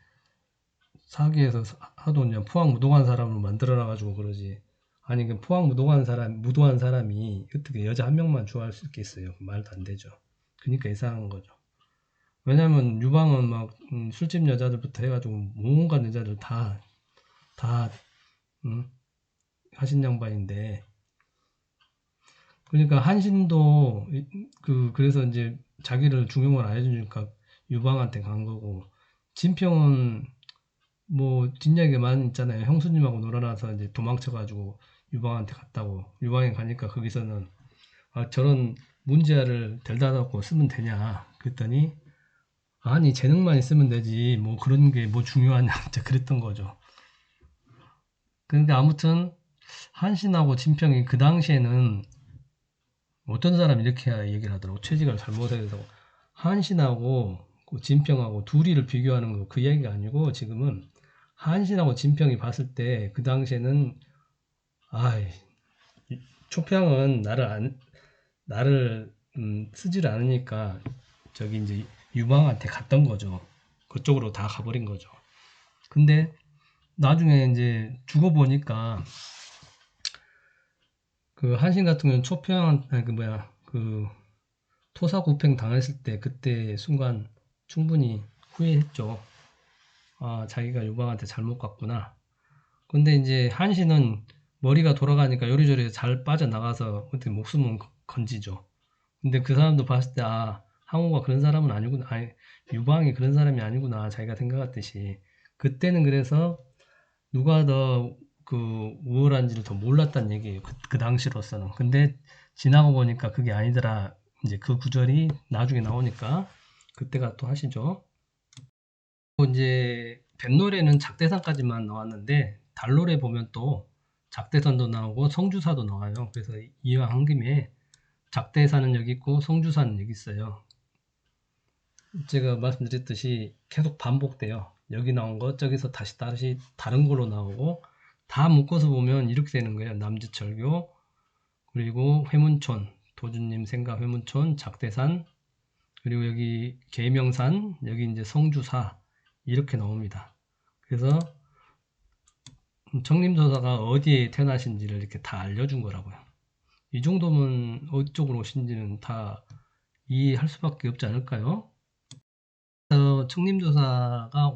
Speaker 1: 사기에서 하도 그냥 포항 무도한 사람을 만들어놔가지고 그러지. 아니, 그 포항 무도한 사람이 어떻게 여자 한 명만 좋아할 수 있겠어요? 말도 안 되죠. 그러니까 이상한 거죠. 왜냐면 유방은 막 술집 여자들부터 해가지고 온갖 여자들 다 하신 양반인데, 그러니까 한신도 그래서 이제 자기를 중용을 안 해주니까 유방한테 간 거고, 진평은 뭐 뒷이야기가 많이 있잖아요. 형수님하고 놀아나서 이제 도망쳐가지고 유방한테 갔다고. 유방에 가니까 거기서는 저런 문제아를 데려다 놓고 쓰면 되냐 그랬더니, 아니 재능만 있으면 되지 뭐 그런 게 뭐 중요하냐 진짜 그랬던 거죠. 그러니까 아무튼 한신하고 진평이 그 당시에는 어떤 사람이 이렇게 얘기를 하더라고. 최지가 잘못해서 한신하고 그 진평하고 둘이를 비교하는 거 그 얘기가 아니고, 지금은 한신하고 진평이 봤을 때 그 당시에는 아이 초평은 나를 쓰지를 않으니까 저기 이제 유방한테 갔던 거죠. 그쪽으로 다 가버린 거죠. 근데 나중에 이제 죽어보니까 그 한신 같은 경우는 초평 아니 그 토사구팽 당했을 때 그때 순간 충분히 후회했죠. 아, 자기가 유방한테 잘못 갔구나. 근데 이제 한신은 머리가 돌아가니까 요리조리 잘 빠져나가서 어떻게 목숨은 건지죠. 근데 그 사람도 봤을 때, 아, 항우가 그런 사람은 아니구나. 아니, 유방이 그런 사람이 아니구나. 자기가 생각했듯이. 그때는 그래서 누가 더 그 우월한지를 더 몰랐단 얘기예요. 그 당시로서는. 근데 지나고 보니까 그게 아니더라. 이제 그 구절이 나중에 나오니까 그때가 또 하시죠. 이제 뱃노래는 작대산까지만 나왔는데 달노래 보면 또 작대산도 나오고 성주사도 나와요. 그래서 이왕 한 김에 작대산은 여기 있고 성주사는 여기 있어요. 제가 말씀드렸듯이 계속 반복돼요. 여기 나온 거 저기서 다시 다른 걸로 나오고 다 묶어서 보면 이렇게 되는 거예요. 남지철교, 그리고 회문촌, 도주님 생가 회문촌, 작대산, 그리고 여기 계명산, 여기 이제 성주사 이렇게 나옵니다. 그래서 청림도사가 어디에 태어나신지를 이렇게 다 알려준 거라고요. 이 정도면 어디 쪽으로 오신지는 다 이해할 수밖에 없지 않을까요? 청림도사가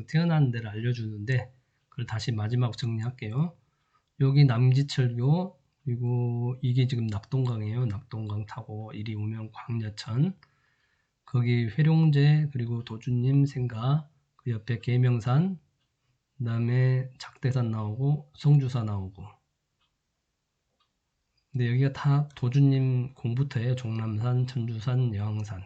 Speaker 1: 태어난 데를 알려주는데 그걸 다시 마지막 정리할게요. 여기 남지철교, 그리고 이게 지금 낙동강이에요. 낙동강 타고 이리 오면 광야천, 거기 회룡제, 그리고 도주님 생가, 그 옆에 계명산, 그 다음에 작대산 나오고 성주사 나오고. 근데 여기가 다 도주님 공부터예요. 종남산, 천주산, 여왕산.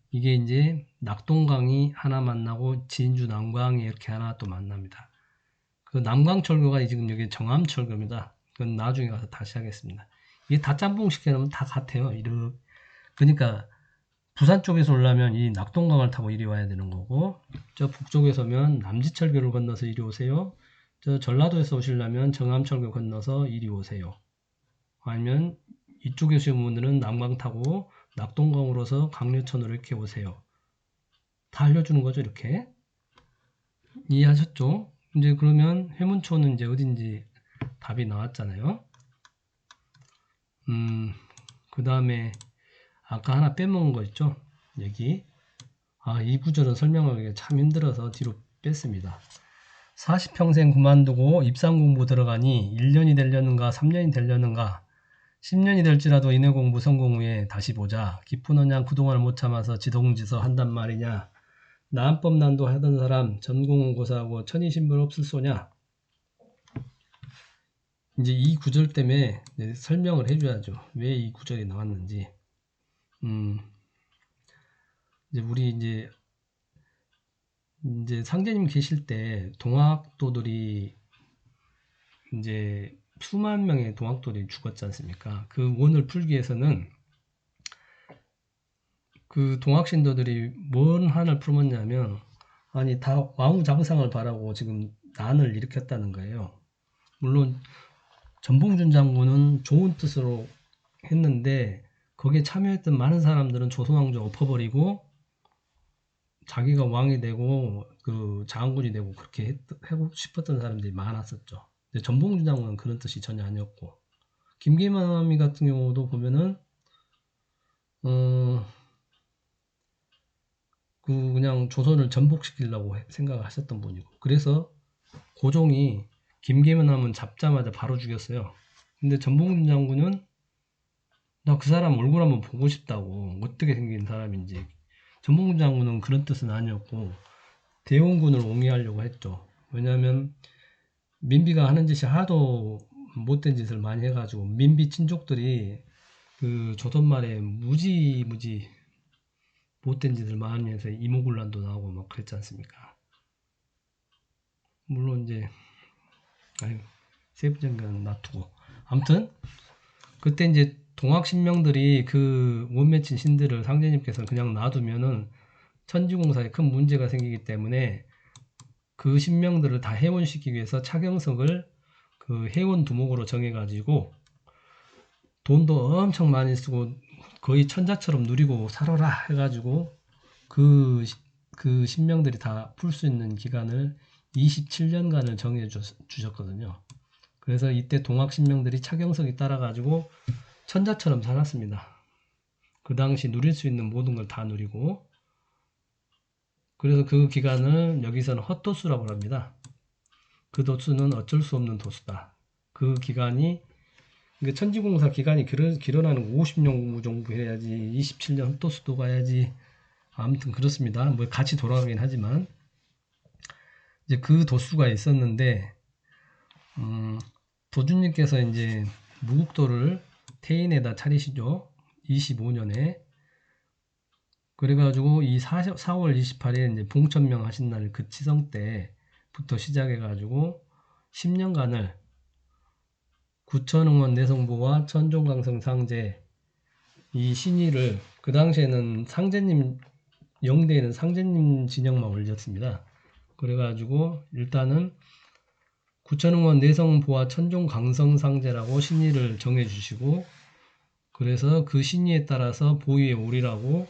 Speaker 1: 이게 이제 낙동강이 하나 만나고 진주 남광이 이렇게 하나 또 만납니다. 그 남광철교가 지금 여기 정암철교입니다. 그건 나중에 가서 다시 하겠습니다. 이게 다 짬뽕 시켜놓으면 다 같아요. 그러니까 부산 쪽에서 오려면 이 낙동강을 타고 이리 와야 되는 거고, 저 북쪽에서 오면 남지철교를 건너서 이리 오세요. 저 전라도에서 오시려면 정암철교 건너서 이리 오세요. 아니면 이쪽에서 오는 분들은 남강 타고 낙동강으로서 강릉천으로 이렇게 오세요. 다 알려주는 거죠, 이렇게. 이해하셨죠? 이제 그러면 회문초는 이제 어딘지 답이 나왔잖아요. 그 다음에 아까 하나 빼먹은 거 있죠? 여기. 이 구절은 설명하기가 참 힘들어서 뒤로 뺐습니다. 40평생 그만두고 입상 공부 들어가니 1년이 되려는가 3년이 되려는가 10년이 될지라도 인해 공부 성공 후에 다시 보자. 깊은 언양 그동안 못 참아서 지동지서 한단 말이냐. 나한법난도 하던 사람 전공은 고사하고 천이신분 없을 소냐. 이제 이 구절 때문에 설명을 해줘야죠. 왜 이 구절이 나왔는지. 이제 우리 이제 상제님 계실 때 동학도들이 이제 수만 명의 동학도들이 죽었지 않습니까? 그 원을 풀기 위해서는 그 동학신도들이 뭔 한을 품었냐면, 아니 다 왕후장상을 바라고 지금 난을 일으켰다는 거예요. 물론 전봉준 장군은 좋은 뜻으로 했는데 거기에 참여했던 많은 사람들은 조선왕조 엎어버리고 자기가 왕이 되고 그 장군이 되고 그렇게 하고 싶었던 사람들이 많았었죠. 근데 전봉준 장군은 그런 뜻이 전혀 아니었고, 김기만이 같은 경우도 보면은 어, 그냥 조선을 전복시키려고 생각을 하셨던 분이고, 그래서 고종이 김계만하면 잡자마자 바로 죽였어요. 근데 전봉준 장군은 나 그 사람 얼굴 한번 보고 싶다고, 어떻게 생긴 사람인지. 전봉준 장군은 그런 뜻은 아니었고 대원군을 옹이하려고 했죠. 왜냐하면 민비가 하는 짓이 하도 못된 짓을 많이 해가지고 민비 친족들이 그 조선 말에 무지 못된 짓을 많이 해서 이모군란도 나오고 막 그랬지 않습니까? 물론 이제 세부적인 놔두고, 아무튼 그때 이제 동학신명들이 그 못 맺힌 신들을 상제님께서 그냥 놔두면은 천지공사에 큰 문제가 생기기 때문에 그 신명들을 다 해원시키기 위해서 차경석을 그 해원 두목으로 정해가지고 돈도 엄청 많이 쓰고 거의 천자처럼 누리고 살아라 해가지고 그, 그 신명들이 다 풀 수 있는 기간을 27년간을 정해 주셨거든요. 그래서 이때 동학신명들이 차경석이 따라가지고 천자처럼 살았습니다. 그 당시 누릴 수 있는 모든 걸 다 누리고, 그래서 그 기간을 여기서는 헛도수라고 합니다. 그 도수는 어쩔 수 없는 도수다. 그 기간이, 천지공사 기간이 길어나는 50년 정도 해야지 27년 헛도수도 가야지. 아무튼 그렇습니다. 뭐 같이 돌아가긴 하지만 이제 그 도수가 있었는데, 도주님께서 이제 무국도를 태인에다 차리시죠. 25년에. 그래가지고 이 4월 28일 이제 봉천명 하신 날 그 치성 때부터 시작해가지고 10년간을 구천응원 내성보와 천종강성 상제 이 신의를, 그 당시에는 상제님 영대에는 상제님 진영만 올렸습니다. 그래가지고 일단은 구천응원 내성보와 천종강성상제라고 신의를 정해주시고, 그래서 그 신의에 따라서 보위에 오리라고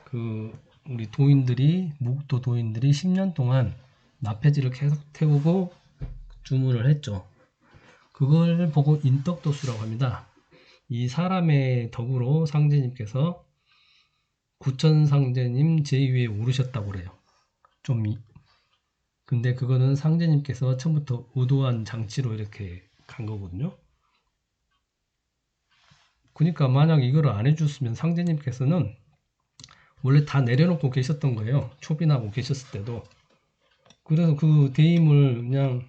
Speaker 1: 그 우리 도인들이, 무국도 도인들이 10년 동안 나폐지를 계속 태우고 주문을 했죠. 그걸 보고 인덕도수라고 합니다. 이 사람의 덕으로 상제님께서 구천상제님 제2위에 오르셨다고 그래요. 좀 근데 그거는 상제님께서 처음부터 의도한 장치로 이렇게 간 거거든요. 그러니까 만약 이거를 안 해줬으면 상제님께서는 원래 다 내려놓고 계셨던 거예요. 초빈하고 계셨을 때도. 그래서 그 대임을 그냥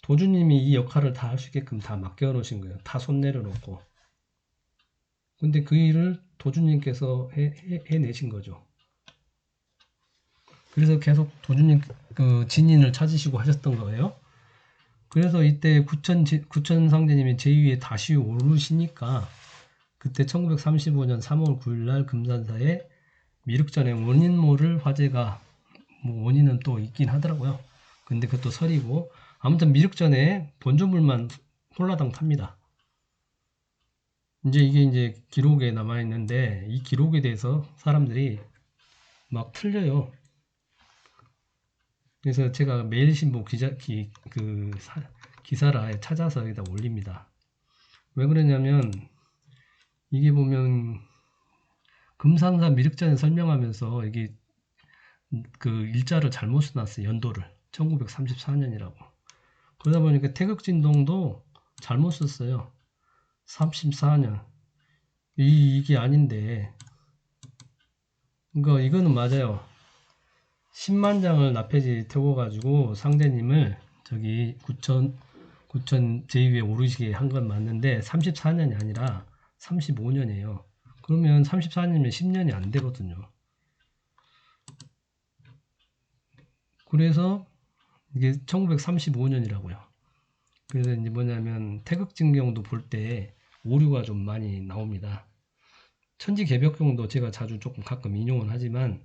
Speaker 1: 도주님이 이 역할을 다 할 수 있게끔 다 맡겨놓으신 거예요. 다 손 내려놓고. 근데 그 일을 도주님께서 해내신 거죠. 그래서 계속 도주님 그 진인을 찾으시고 하셨던 거예요. 그래서 이때 구천 상제님이 제2위에 다시 오르시니까 그때 1935년 3월 9일 날 금산사에 미륵전에 원인모를 화제가, 뭐 원인은 또 있긴 하더라고요. 근데 그것도 설이고, 아무튼 미륵전에 본조물만 홀라당 탑니다. 이제 이게 이제 기록에 남아 있는데 이 기록에 대해서 사람들이 막 틀려요. 그래서 제가 매일신보 기사를 아예 찾아서 여기다 올립니다. 왜 그러냐면 이게 보면 금산사 미륵전에 설명하면서 이게 그 일자를 잘못 써놨어요. 연도를 1934년이라고. 그러다 보니까 태극진동도 잘못 썼어요. 34년. 이게 아닌데. 그러니까 이거는 맞아요. 10만 장을 나폐지 태워가지고 상대님을 저기 구천 제2위에 오르시게 한 건 맞는데 34년이 아니라 35년이에요. 그러면 34년이면 10년이 안 되거든요. 그래서 이게 1935년이라고요. 그래서 이제 뭐냐면 태극진경도 볼 때 오류가 좀 많이 나옵니다. 천지개벽경도 제가 자주 조금 가끔 인용은 하지만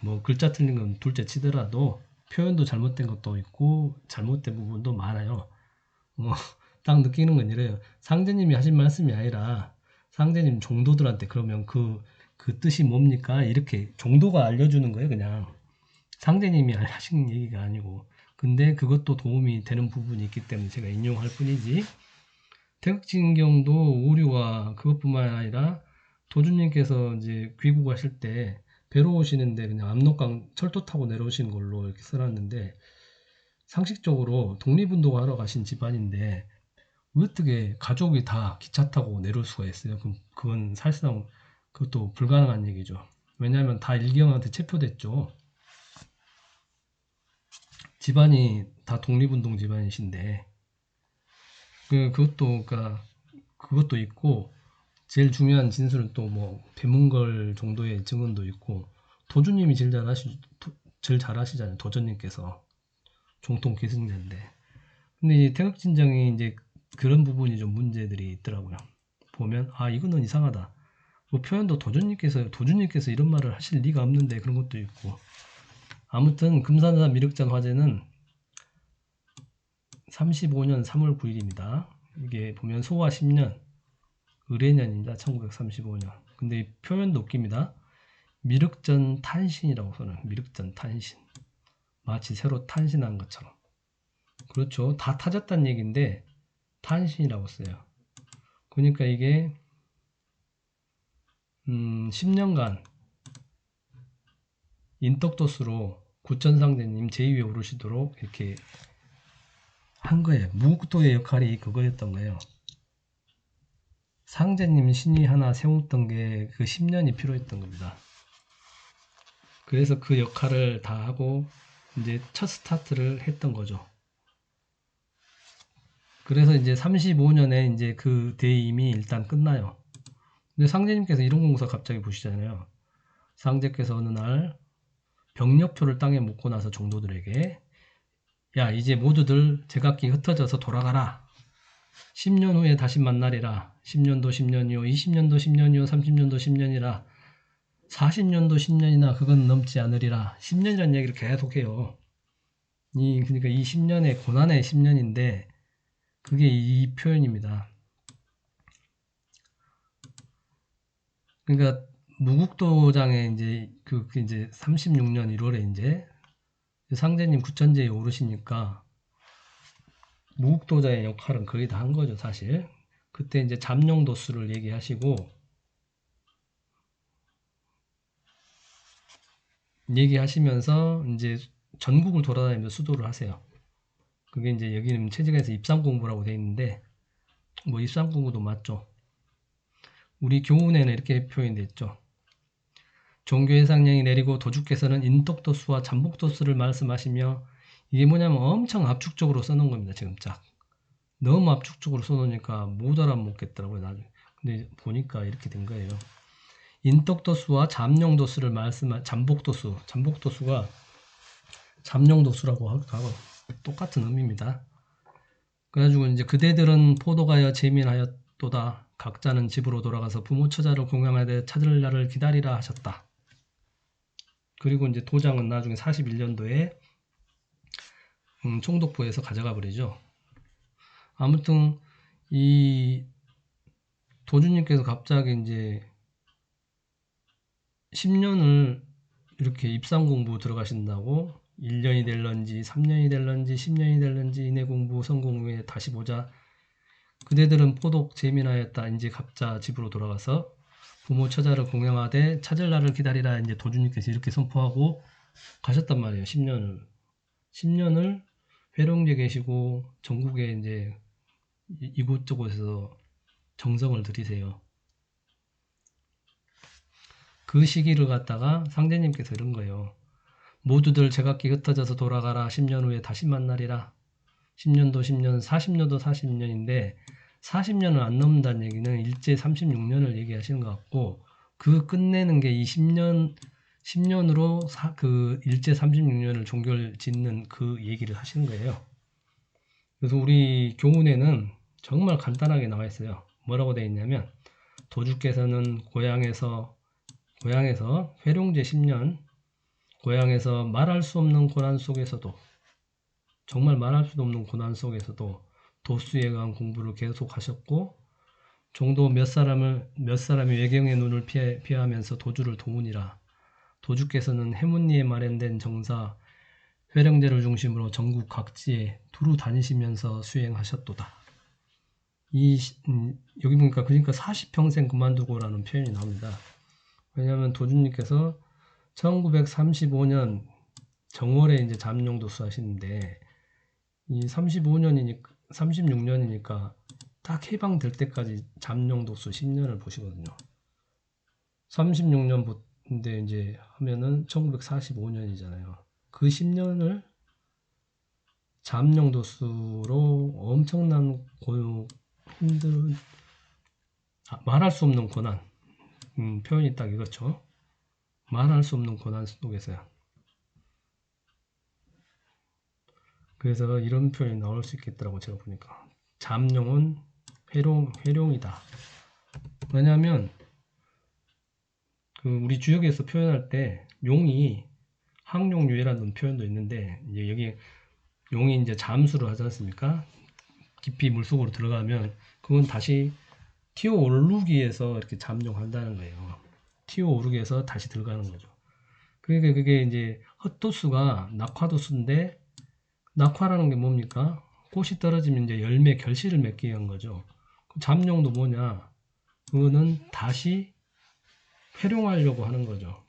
Speaker 1: 뭐 글자 틀린 건 둘째 치더라도 표현도 잘못된 것도 있고 잘못된 부분도 많아요. 딱 느끼는 건 이래요. 상제님이 하신 말씀이 아니라 상제님 종도들한테 그러면 그 그 뜻이 뭡니까? 이렇게 종도가 알려주는 거예요. 그냥 상제님이 하신 얘기가 아니고. 근데 그것도 도움이 되는 부분이 있기 때문에 제가 인용할 뿐이지. 태극진경도 오류와 그것뿐만 아니라 도주님께서 이제 귀국하실 때 배로 오시는데 그냥 압록강 철도 타고 내려오신 걸로 이렇게 써놨는데, 상식적으로 독립운동하러 가신 집안인데 어떻게 가족이 다 기차 타고 내려올 수가 있어요? 그건 사실상 그것도 불가능한 얘기죠. 왜냐하면 다 일경한테 체포됐죠. 집안이 다 독립운동 집안이신데. 그것도 있고, 제일 중요한 진술은 또 뭐 배문걸 정도의 증언도 있고, 도주님이 제일 잘하시잖아요. 도전님께서 정통 계승자인데. 근데 이 태극진정이 이제 그런 부분이 좀 문제들이 있더라고요. 보면 이거는 이상하다. 뭐 표현도 도주님께서 이런 말을 하실 리가 없는데, 그런 것도 있고. 아무튼 금산사 미륵전 화재는 35년 3월 9일입니다. 이게 보면 소화 10년, 의뢰년입니다. 1935년. 근데 이 표현도 웃깁니다. 미륵전 탄신이라고 써요. 미륵전 탄신. 마치 새로 탄신한 것처럼. 그렇죠. 다 타졌다는 얘기인데 탄신이라고 써요. 그러니까 이게 10년간 인덕도수로 구천상제님 제2에 오르시도록 이렇게 한 거예요. 무국도의 역할이 그거였던 거예요. 상제님 신이 하나 세웠던 게 그 10년이 필요했던 겁니다. 그래서 그 역할을 다 하고 이제 첫 스타트를 했던 거죠. 그래서 이제 35년에 이제 그 대임이 일단 끝나요. 근데 상제님께서 이런 공사 갑자기 보시잖아요. 상제께서 어느 날 병력표를 땅에 묻고 나서 종도들에게, 야, 이제 모두들 제각기 흩어져서 돌아가라. 10년 후에 다시 만나리라. 10년도 10년이요, 20년도 10년이요, 30년도 10년이라. 40년도 10년이나 그건 넘지 않으리라. 10년이라는 얘기를 계속해요. 그러니까 이 10년의 고난의 10년인데 그게 이 표현입니다. 그러니까 무국도장에 이제 36년 1월에 이제 상제님 구천제에 오르시니까 무국도자의 역할은 거의 다 한 거죠, 사실. 그때 이제 잠룡도수를 얘기하시면서 이제 전국을 돌아다니면서 수도를 하세요. 그게 이제 여기는 체제에서 입상공부라고 되어 있는데, 뭐 입상공부도 맞죠. 우리 교훈에는 이렇게 표현되어 있죠. 종교의 상령이 내리고 도주께서는 인덕도수와 잠복도수를 말씀하시며, 이게 뭐냐면 엄청 압축적으로 써놓은 겁니다. 지금 쫙 너무 압축적으로 써놓으니까 못 알아먹겠더라고요, 나중에. 근데 보니까 이렇게 된 거예요. 인덕도수와 잠룡도수를 잠복도수가 잠룡도수라고 하고 똑같은 의미입니다. 그래가지고 이제 그대들은 포도가여 재민하였도다. 각자는 집으로 돌아가서 부모 처자를 공양하되 찾을 날을 기다리라 하셨다. 그리고 이제 도장은 나중에 41년도에 총독부에서 가져가 버리죠. 아무튼 이 도주님께서 갑자기 이제 10년을 이렇게 입상 공부 들어가신다고, 1년이 될런지 3년이 될런지 10년이 될런지 인해 공부 성공 후에 다시 보자. 그대들은 포독 재민하였다. 이제 각자 집으로 돌아가서 부모 처자를 공양하되 찾을 날을 기다리라. 이제 도주님께서 이렇게 선포하고 가셨단 말이에요. 10년을 회룡제 계시고 전국에 이제 이곳저곳에서 정성을 들이세요. 그 시기를 갖다가 상제님께서 이런 거예요. 모두들 제각기 흩어져서 돌아가라. 10년 후에 다시 만나리라. 10년도 10년, 40년도 40년인데 40년을 안 넘는다는 얘기는 일제 36년을 얘기하시는 것 같고, 그 끝내는 게 이 10년으로 그 일제 36년을 종결 짓는 그 얘기를 하시는 거예요. 그래서 우리 교훈에는 정말 간단하게 나와 있어요. 뭐라고 되어 있냐면, 도주께서는 고향에서 회룡제 10년, 고향에서 말할 수 없는 고난 속에서도, 정말 말할 수도 없는 고난 속에서도 도수에 관한 공부를 계속하셨고, 종도 몇 사람이 외경의 눈을 피하면서 도주를 도우니라. 도주께서는 해문리에 마련된 정사 회령제를 중심으로 전국 각지에 두루 다니시면서 수행하셨도다. 여기 보니까 그러니까 40평생 그만두고라는 표현이 나옵니다. 왜냐하면 도주님께서 1935년 정월에 이제 잠룡도수 하시는데 이 36년이니까 딱 해방될 때까지 잠룡도수 10년을 보시거든요. 36년인데 이제 하면은 1945년이잖아요. 그 10년을 잠룡도수로 엄청난 힘든 말할 수 없는 고난 표현이 딱 이거죠. 말할 수 없는 고난 속에서요. 그래서 이런 표현이 나올 수 있겠더라고 제가 보니까. 잠룡은 회룡이다. 왜냐하면 그 우리 주역에서 표현할 때 용이 항용유해라는 표현도 있는데 이제 여기 용이 이제 잠수를 하지 않습니까? 깊이 물속으로 들어가면 그건 다시 튀어 오르기 위해서 이렇게 잠룡한다는 거예요. 튀어 오르기 위해서 다시 들어가는 거죠. 그러니까 그게 이제 헛도수가 낙화도수인데 낙화라는 게 뭡니까? 꽃이 떨어지면 이제 열매 결실을 맺기 위한 거죠. 잠룡도 뭐냐? 그거는 다시 회룡하려고 하는 거죠.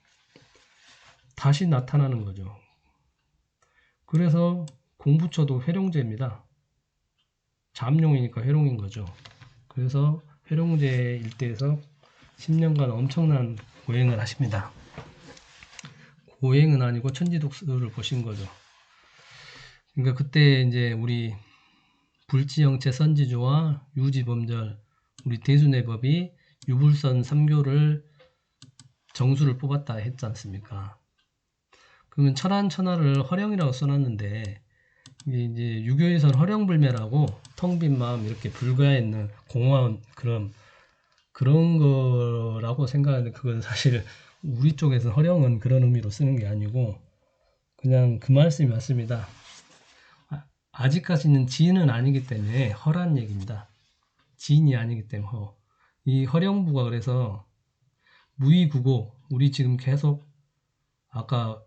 Speaker 1: 다시 나타나는 거죠. 그래서 공부처도 회룡제입니다. 잠룡이니까 회룡인 거죠. 그래서 회룡제 일대에서 10년간 엄청난 고행을 하십니다. 고행은 아니고 천지독수를 보신 거죠. 그러니까 그때 이제 우리 불지영체 선지주와 유지범절 우리 대순회법이 유불선 3교를 정수를 뽑았다 했지 않습니까? 그러면 천안천하를 허령이라고 써놨는데 이게 이제 유교에서는 허령불매라고 텅 빈 마음 이렇게 불가에 있는 공허한 그런 거라고 생각하는데 그건 사실 우리 쪽에서 허령은 그런 의미로 쓰는 게 아니고 그냥 그 말씀이 맞습니다. 아직까지는 지인은 아니기 때문에 허란 얘기입니다. 지인이 아니기 때문에 허. 이 허령부가 그래서 무의구고 우리 지금 계속 아까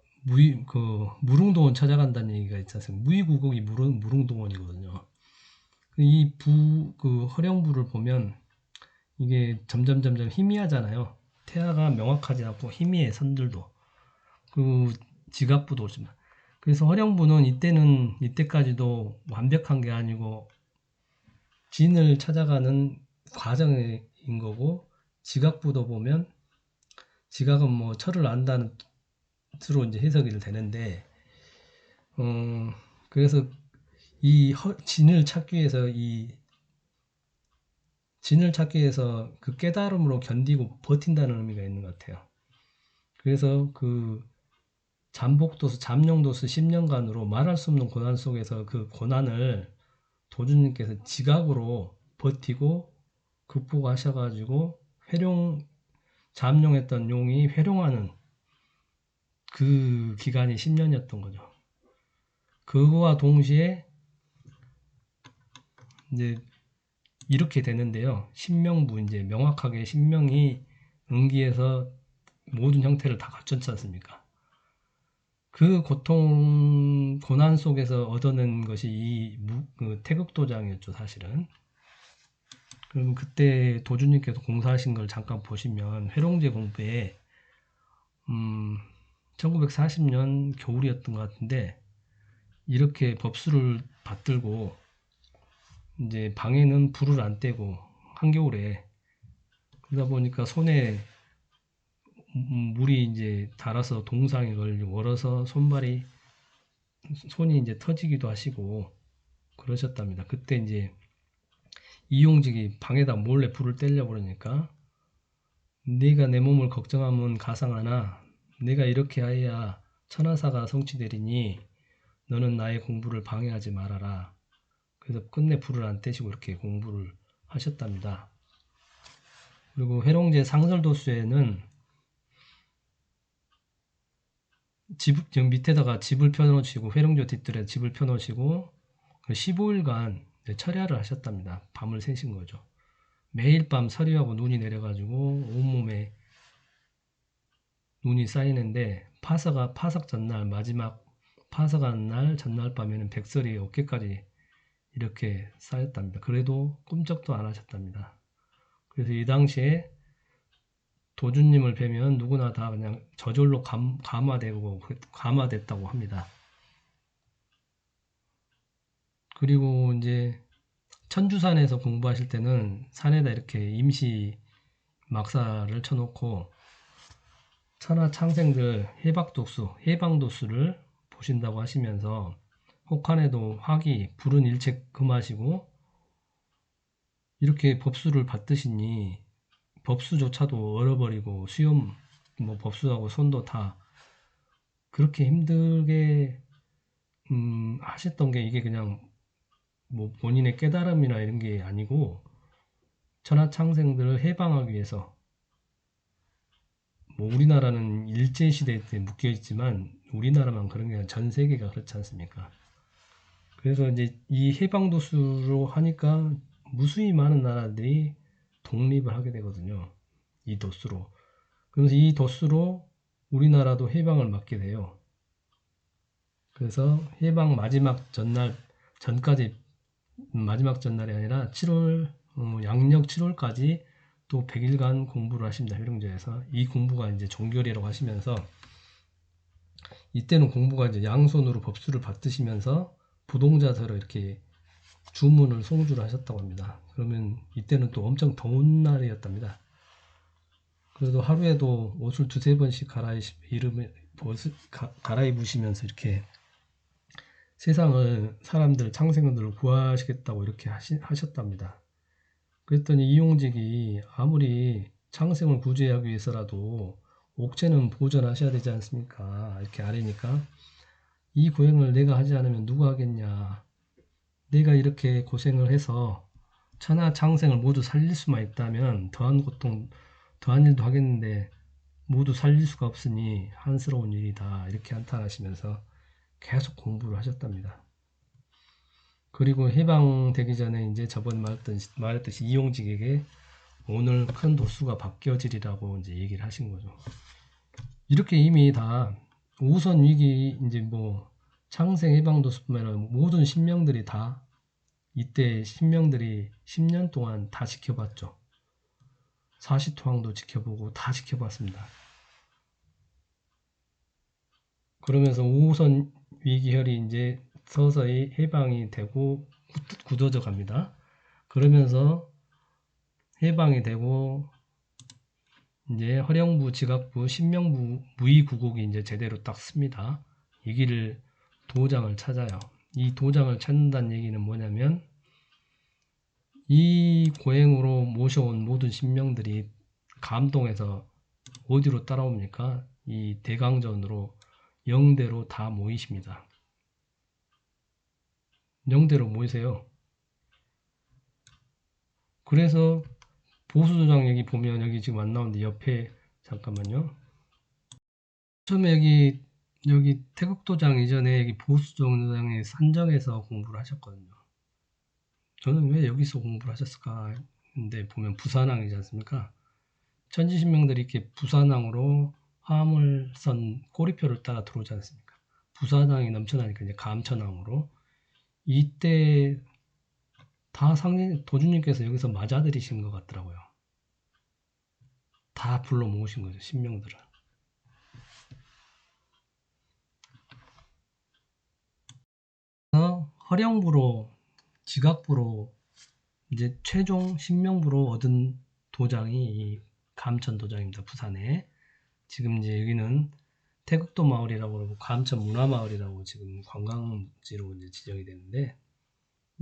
Speaker 1: 무릉도원 찾아간다는 얘기가 있지 않습니까? 무의구곡이 무릉도원이거든요. 그 허령부를 보면 이게 점점 희미하잖아요. 태아가 명확하지 않고 희미해 선들도. 그 지갑부도 오지만. 그래서 허령부는 이때까지도 완벽한 게 아니고 진을 찾아가는 과정인 거고 지각부도 보면 지각은 뭐 철을 안다는 뜻으로 이제 해석이 되는데 그래서 진을 찾기 위해서 그 깨달음으로 견디고 버틴다는 의미가 있는 것 같아요. 그래서 그 잠룡도수 10년간으로 말할 수 없는 고난 속에서 그 고난을 도주님께서 지각으로 버티고 극복하셔가지고 잠룡했던 용이 회룡하는 그 기간이 10년이었던 거죠. 그거와 동시에 이제 이렇게 되는데요. 신명부 이제 명확하게 신명이 응기에서 모든 형태를 다 갖췄지 않습니까? 그 고난 속에서 얻어낸 것이 그 태극도장이었죠, 사실은. 그럼 그때 도주님께서 공사하신 걸 잠깐 보시면 회룡제 공부에 1940년 겨울이었던 것 같은데 이렇게 법수를 받들고 이제 방에는 불을 안 떼고 한겨울에 그러다 보니까 손에 물이 이제 닳아서 동상에 걸리고 얼어서 손이 이제 터지기도 하시고 그러셨답니다. 그때 이제 이용직이 방에다 몰래 불을 떼려고 그러니까 네가 내 몸을 걱정하면 가상하나 내가 이렇게 하여야 천하사가 성취되리니 너는 나의 공부를 방해하지 말아라. 그래서 끝내 불을 안 떼시고 이렇게 공부를 하셨답니다. 그리고 회룡제 상설도수에는 밑에다가 집을 펴놓으시고 회룡조 뒷뜰에 집을 펴놓으시고 15일간 철야를 하셨답니다. 밤을 새신 거죠. 매일 밤 서리하고 눈이 내려가지고 온몸에 눈이 쌓이는데 파석 전날 마지막 파석한 날 전날 밤에는 백설이 어깨까지 이렇게 쌓였답니다. 그래도 꿈쩍도 안 하셨답니다. 그래서 이 당시에 도주님을 뵈면 누구나 다 그냥 저절로 감화됐다고 합니다. 그리고 이제 천주산에서 공부하실 때는 산에다 이렇게 임시 막사를 쳐놓고 천하창생들 해방도수를 보신다고 하시면서 혹한에도 화기, 불은 일체 금하시고 이렇게 법수를 받드시니 법수조차도 얼어버리고 수염 법수하고 손도 다 그렇게 힘들게 하셨던 게 이게 그냥 본인의 깨달음이나 이런 게 아니고 천하창생들을 해방하기 위해서 우리나라는 일제시대 때 묶여있지만 우리나라만 그런 게 아니라 전 세계가 그렇지 않습니까? 그래서 이제 이 해방도수로 하니까 무수히 많은 나라들이 독립을 하게 되거든요. 이 도수로. 그래서 이 도수로 우리나라도 해방을 맞게 돼요. 그래서 해방 마지막 전날 전까지 마지막 전날이 아니라 7월 양력 7월까지 또 100일간 공부를 하십니다. 회룡제에서 이 공부가 이제 종결이라고 하시면서 이때는 공부가 이제 양손으로 법수를 받드시면서 부동자서로 이렇게 주문을 송주를 하셨다고 합니다. 그러면 이때는 또 엄청 더운 날이었답니다. 그래도 하루에도 옷을 두세 번씩 갈아입으시면서 이렇게 세상을 사람들 창생들을 구하시겠다고 이렇게 하셨답니다. 그랬더니 이용직이 아무리 창생을 구제하기 위해서라도 옥체는 보존하셔야 되지 않습니까? 이렇게 아뢰니까 이 고행을 내가 하지 않으면 누가 하겠냐? 내가 이렇게 고생을 해서 천하 창생을 모두 살릴 수만 있다면 더한 고통, 더한 일도 하겠는데 모두 살릴 수가 없으니 한스러운 일이다. 이렇게 한탄하시면서 계속 공부를 하셨답니다. 그리고 해방되기 전에 이제 저번 말했듯이 이용직에게 오늘 큰 도수가 바뀌어지리라고 이제 얘기를 하신 거죠. 이렇게 이미 다 우선 위기 이제 창생 해방 도수뿐만 아니라 모든 신명들이 다 이때 신명들이 10년 동안 다 지켜봤죠. 사시토항도 지켜보고 다 지켜봤습니다. 그러면서 5호선 위기혈이 이제 서서히 해방이 되고 굳어져 갑니다. 그러면서 해방이 되고 이제 허령부, 지각부, 신명부, 무의구곡이 이제 제대로 딱 씁니다. 이 길을 도장을 찾아요. 이 도장을 찾는다는 얘기는 뭐냐면 이 고행으로 모셔온 모든 신명들이 감동해서 어디로 따라옵니까? 이 대강전으로 영대로 다 모이십니다. 영대로 모이세요. 그래서 보수도장 여기 보면 여기 지금 안 나오는데 옆에 잠깐만요. 처음에 여기 태극도장 이전에 여기 보수도장에 산정해서 공부를 하셨거든요. 저는 왜 여기서 공부를 하셨을까 근데 보면 부산항이지 않습니까? 천지신명들이 이렇게 부산항으로 화물선 꼬리표를 따라 들어오지 않습니까? 부산항이 넘쳐나니까 이제 감천항으로 이때 다 도주님께서 여기서 맞아들이신 것 같더라고요. 다 불러 모으신 거죠, 신명들을. 허령부로 지각부로 이제 최종 신명부로 얻은 도장이 이 감천 도장입니다. 부산에 지금 이제 여기는 태극도 마을이라고 그러고 감천 문화마을이라고 지금 관광지로 이제 지정이 되는데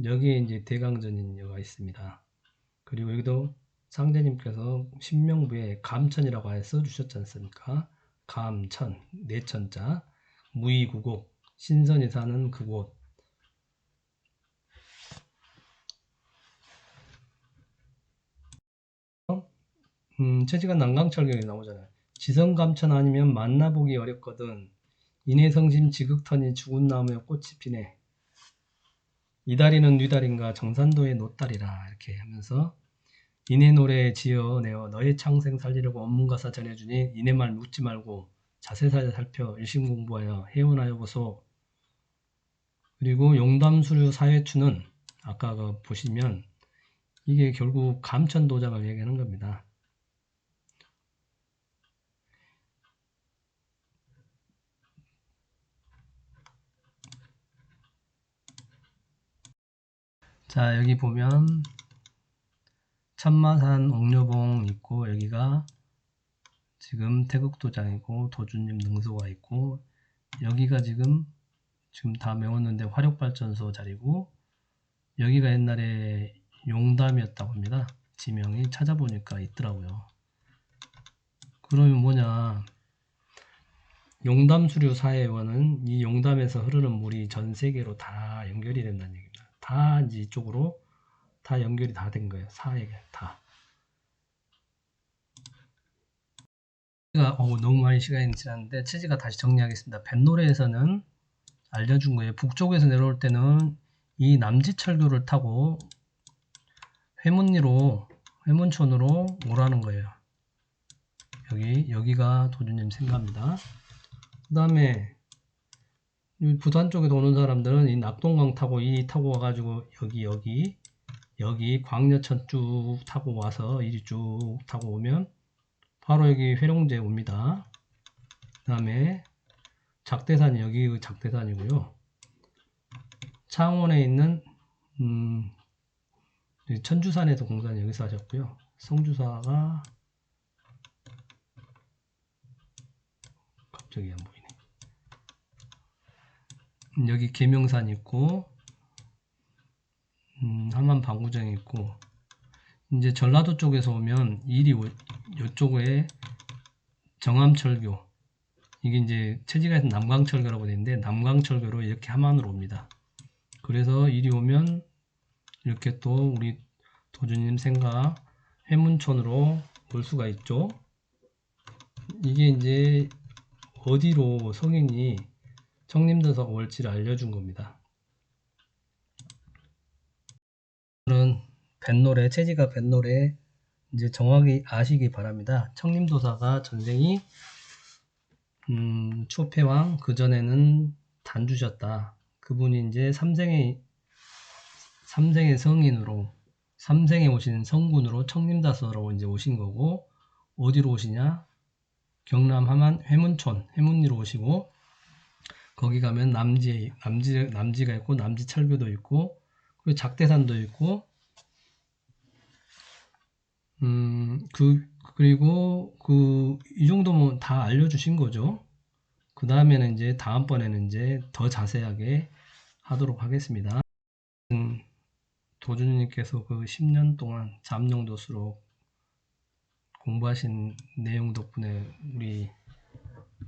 Speaker 1: 여기에 이제 대강전인여가 있습니다. 그리고 여기도 상제님께서 신명부에 감천이라고 아예 써주셨지 않습니까? 감천, 내천자, 무의구곡, 신선이 사는 그곳. 최지간 난강철경이 나오잖아요. 지성감천 아니면 만나보기 어렵거든. 인해성심 지극터니 죽은 나무에 꽃이 피네. 이 다리는 네 다리인가 정산도의 노다리라 이렇게 하면서 이내 노래 지어내어 너의 창생 살리려고 원문가사 전해주니 이내 말 묻지 말고 자세하게 살펴 일심 공부하여 해원하여 보소. 그리고 용담수류 사회추는 아까 보시면 이게 결국 감천도작을 얘기하는 겁니다. 자, 여기 보면 천마산 옥녀봉 있고, 여기가 지금 태극도장이고 도주님 능소가 있고, 여기가 지금 다 메웠는데 화력발전소 자리고, 여기가 옛날에 용담이었다고 합니다. 지명이 찾아보니까 있더라고요. 그러면 뭐냐, 용담수류 사해원은 이 용담에서 흐르는 물이 전 세계로 다 연결이 된다는 얘기입니다. 다 이제 이쪽으로 다 연결이 다 된 거예요. 사해가 다. 너무 많이 시간이 지났는데 체지가 다시 정리하겠습니다. 뱃노래에서는 알려준 거예요. 북쪽에서 내려올 때는 이 남지철교를 타고 회문촌으로 오라는 거예요. 여기가 도주님 생가입니다. 그 다음에 부산 쪽에 오는 사람들은 이 낙동강 타고 와가지고 여기 광려천 쭉 타고 와서 이리 쭉 타고 오면 바로 여기 회룡제 옵니다. 그 다음에 작대산이 여기 작대산이고요. 창원에 있는 천주산에서 공사는 여기서 하셨고요. 성주사가 갑자기 안 보이네. 여기 계명산 있고 함안 방구정 있고, 이제 전라도 쪽에서 오면 이쪽에 정암철교, 이게 이제 체지가에서 남강철교라고 되는데 남강철교로 이렇게 함안으로 옵니다. 그래서 이리 오면 이렇게 또 우리 도주님 생가 회문촌으로 올 수가 있죠. 이게 이제 어디로 성인이 청림도사가 올지를 알려준 겁니다. 오늘은 뱃노래, 체지가 뱃노래 이제 정확히 아시기 바랍니다. 청림도사가 전생이 추패왕, 그전에는 단주셨다. 그분이 이제 삼생의 성인으로, 삼생에 오신 성군으로 청림다서로 이제 오신 거고, 어디로 오시냐? 경남 함안 회문촌, 회문리로 오시고, 거기 가면 남지가 있고, 남지철교도 있고, 그리고 작대산도 있고, 그리고 이 정도면 다 알려주신 거죠. 그 다음에는 이제 다음번에는 이제 더 자세하게 하도록 하겠습니다. 도준님께서 그 10년 동안 잠룡도수로 공부하신 내용 덕분에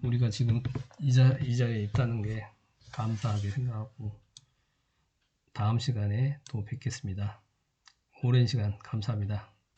Speaker 1: 우리가 지금 이 자리에 있다는 게 감사하게 생각하고, 다음 시간에 또 뵙겠습니다. 오랜 시간 감사합니다.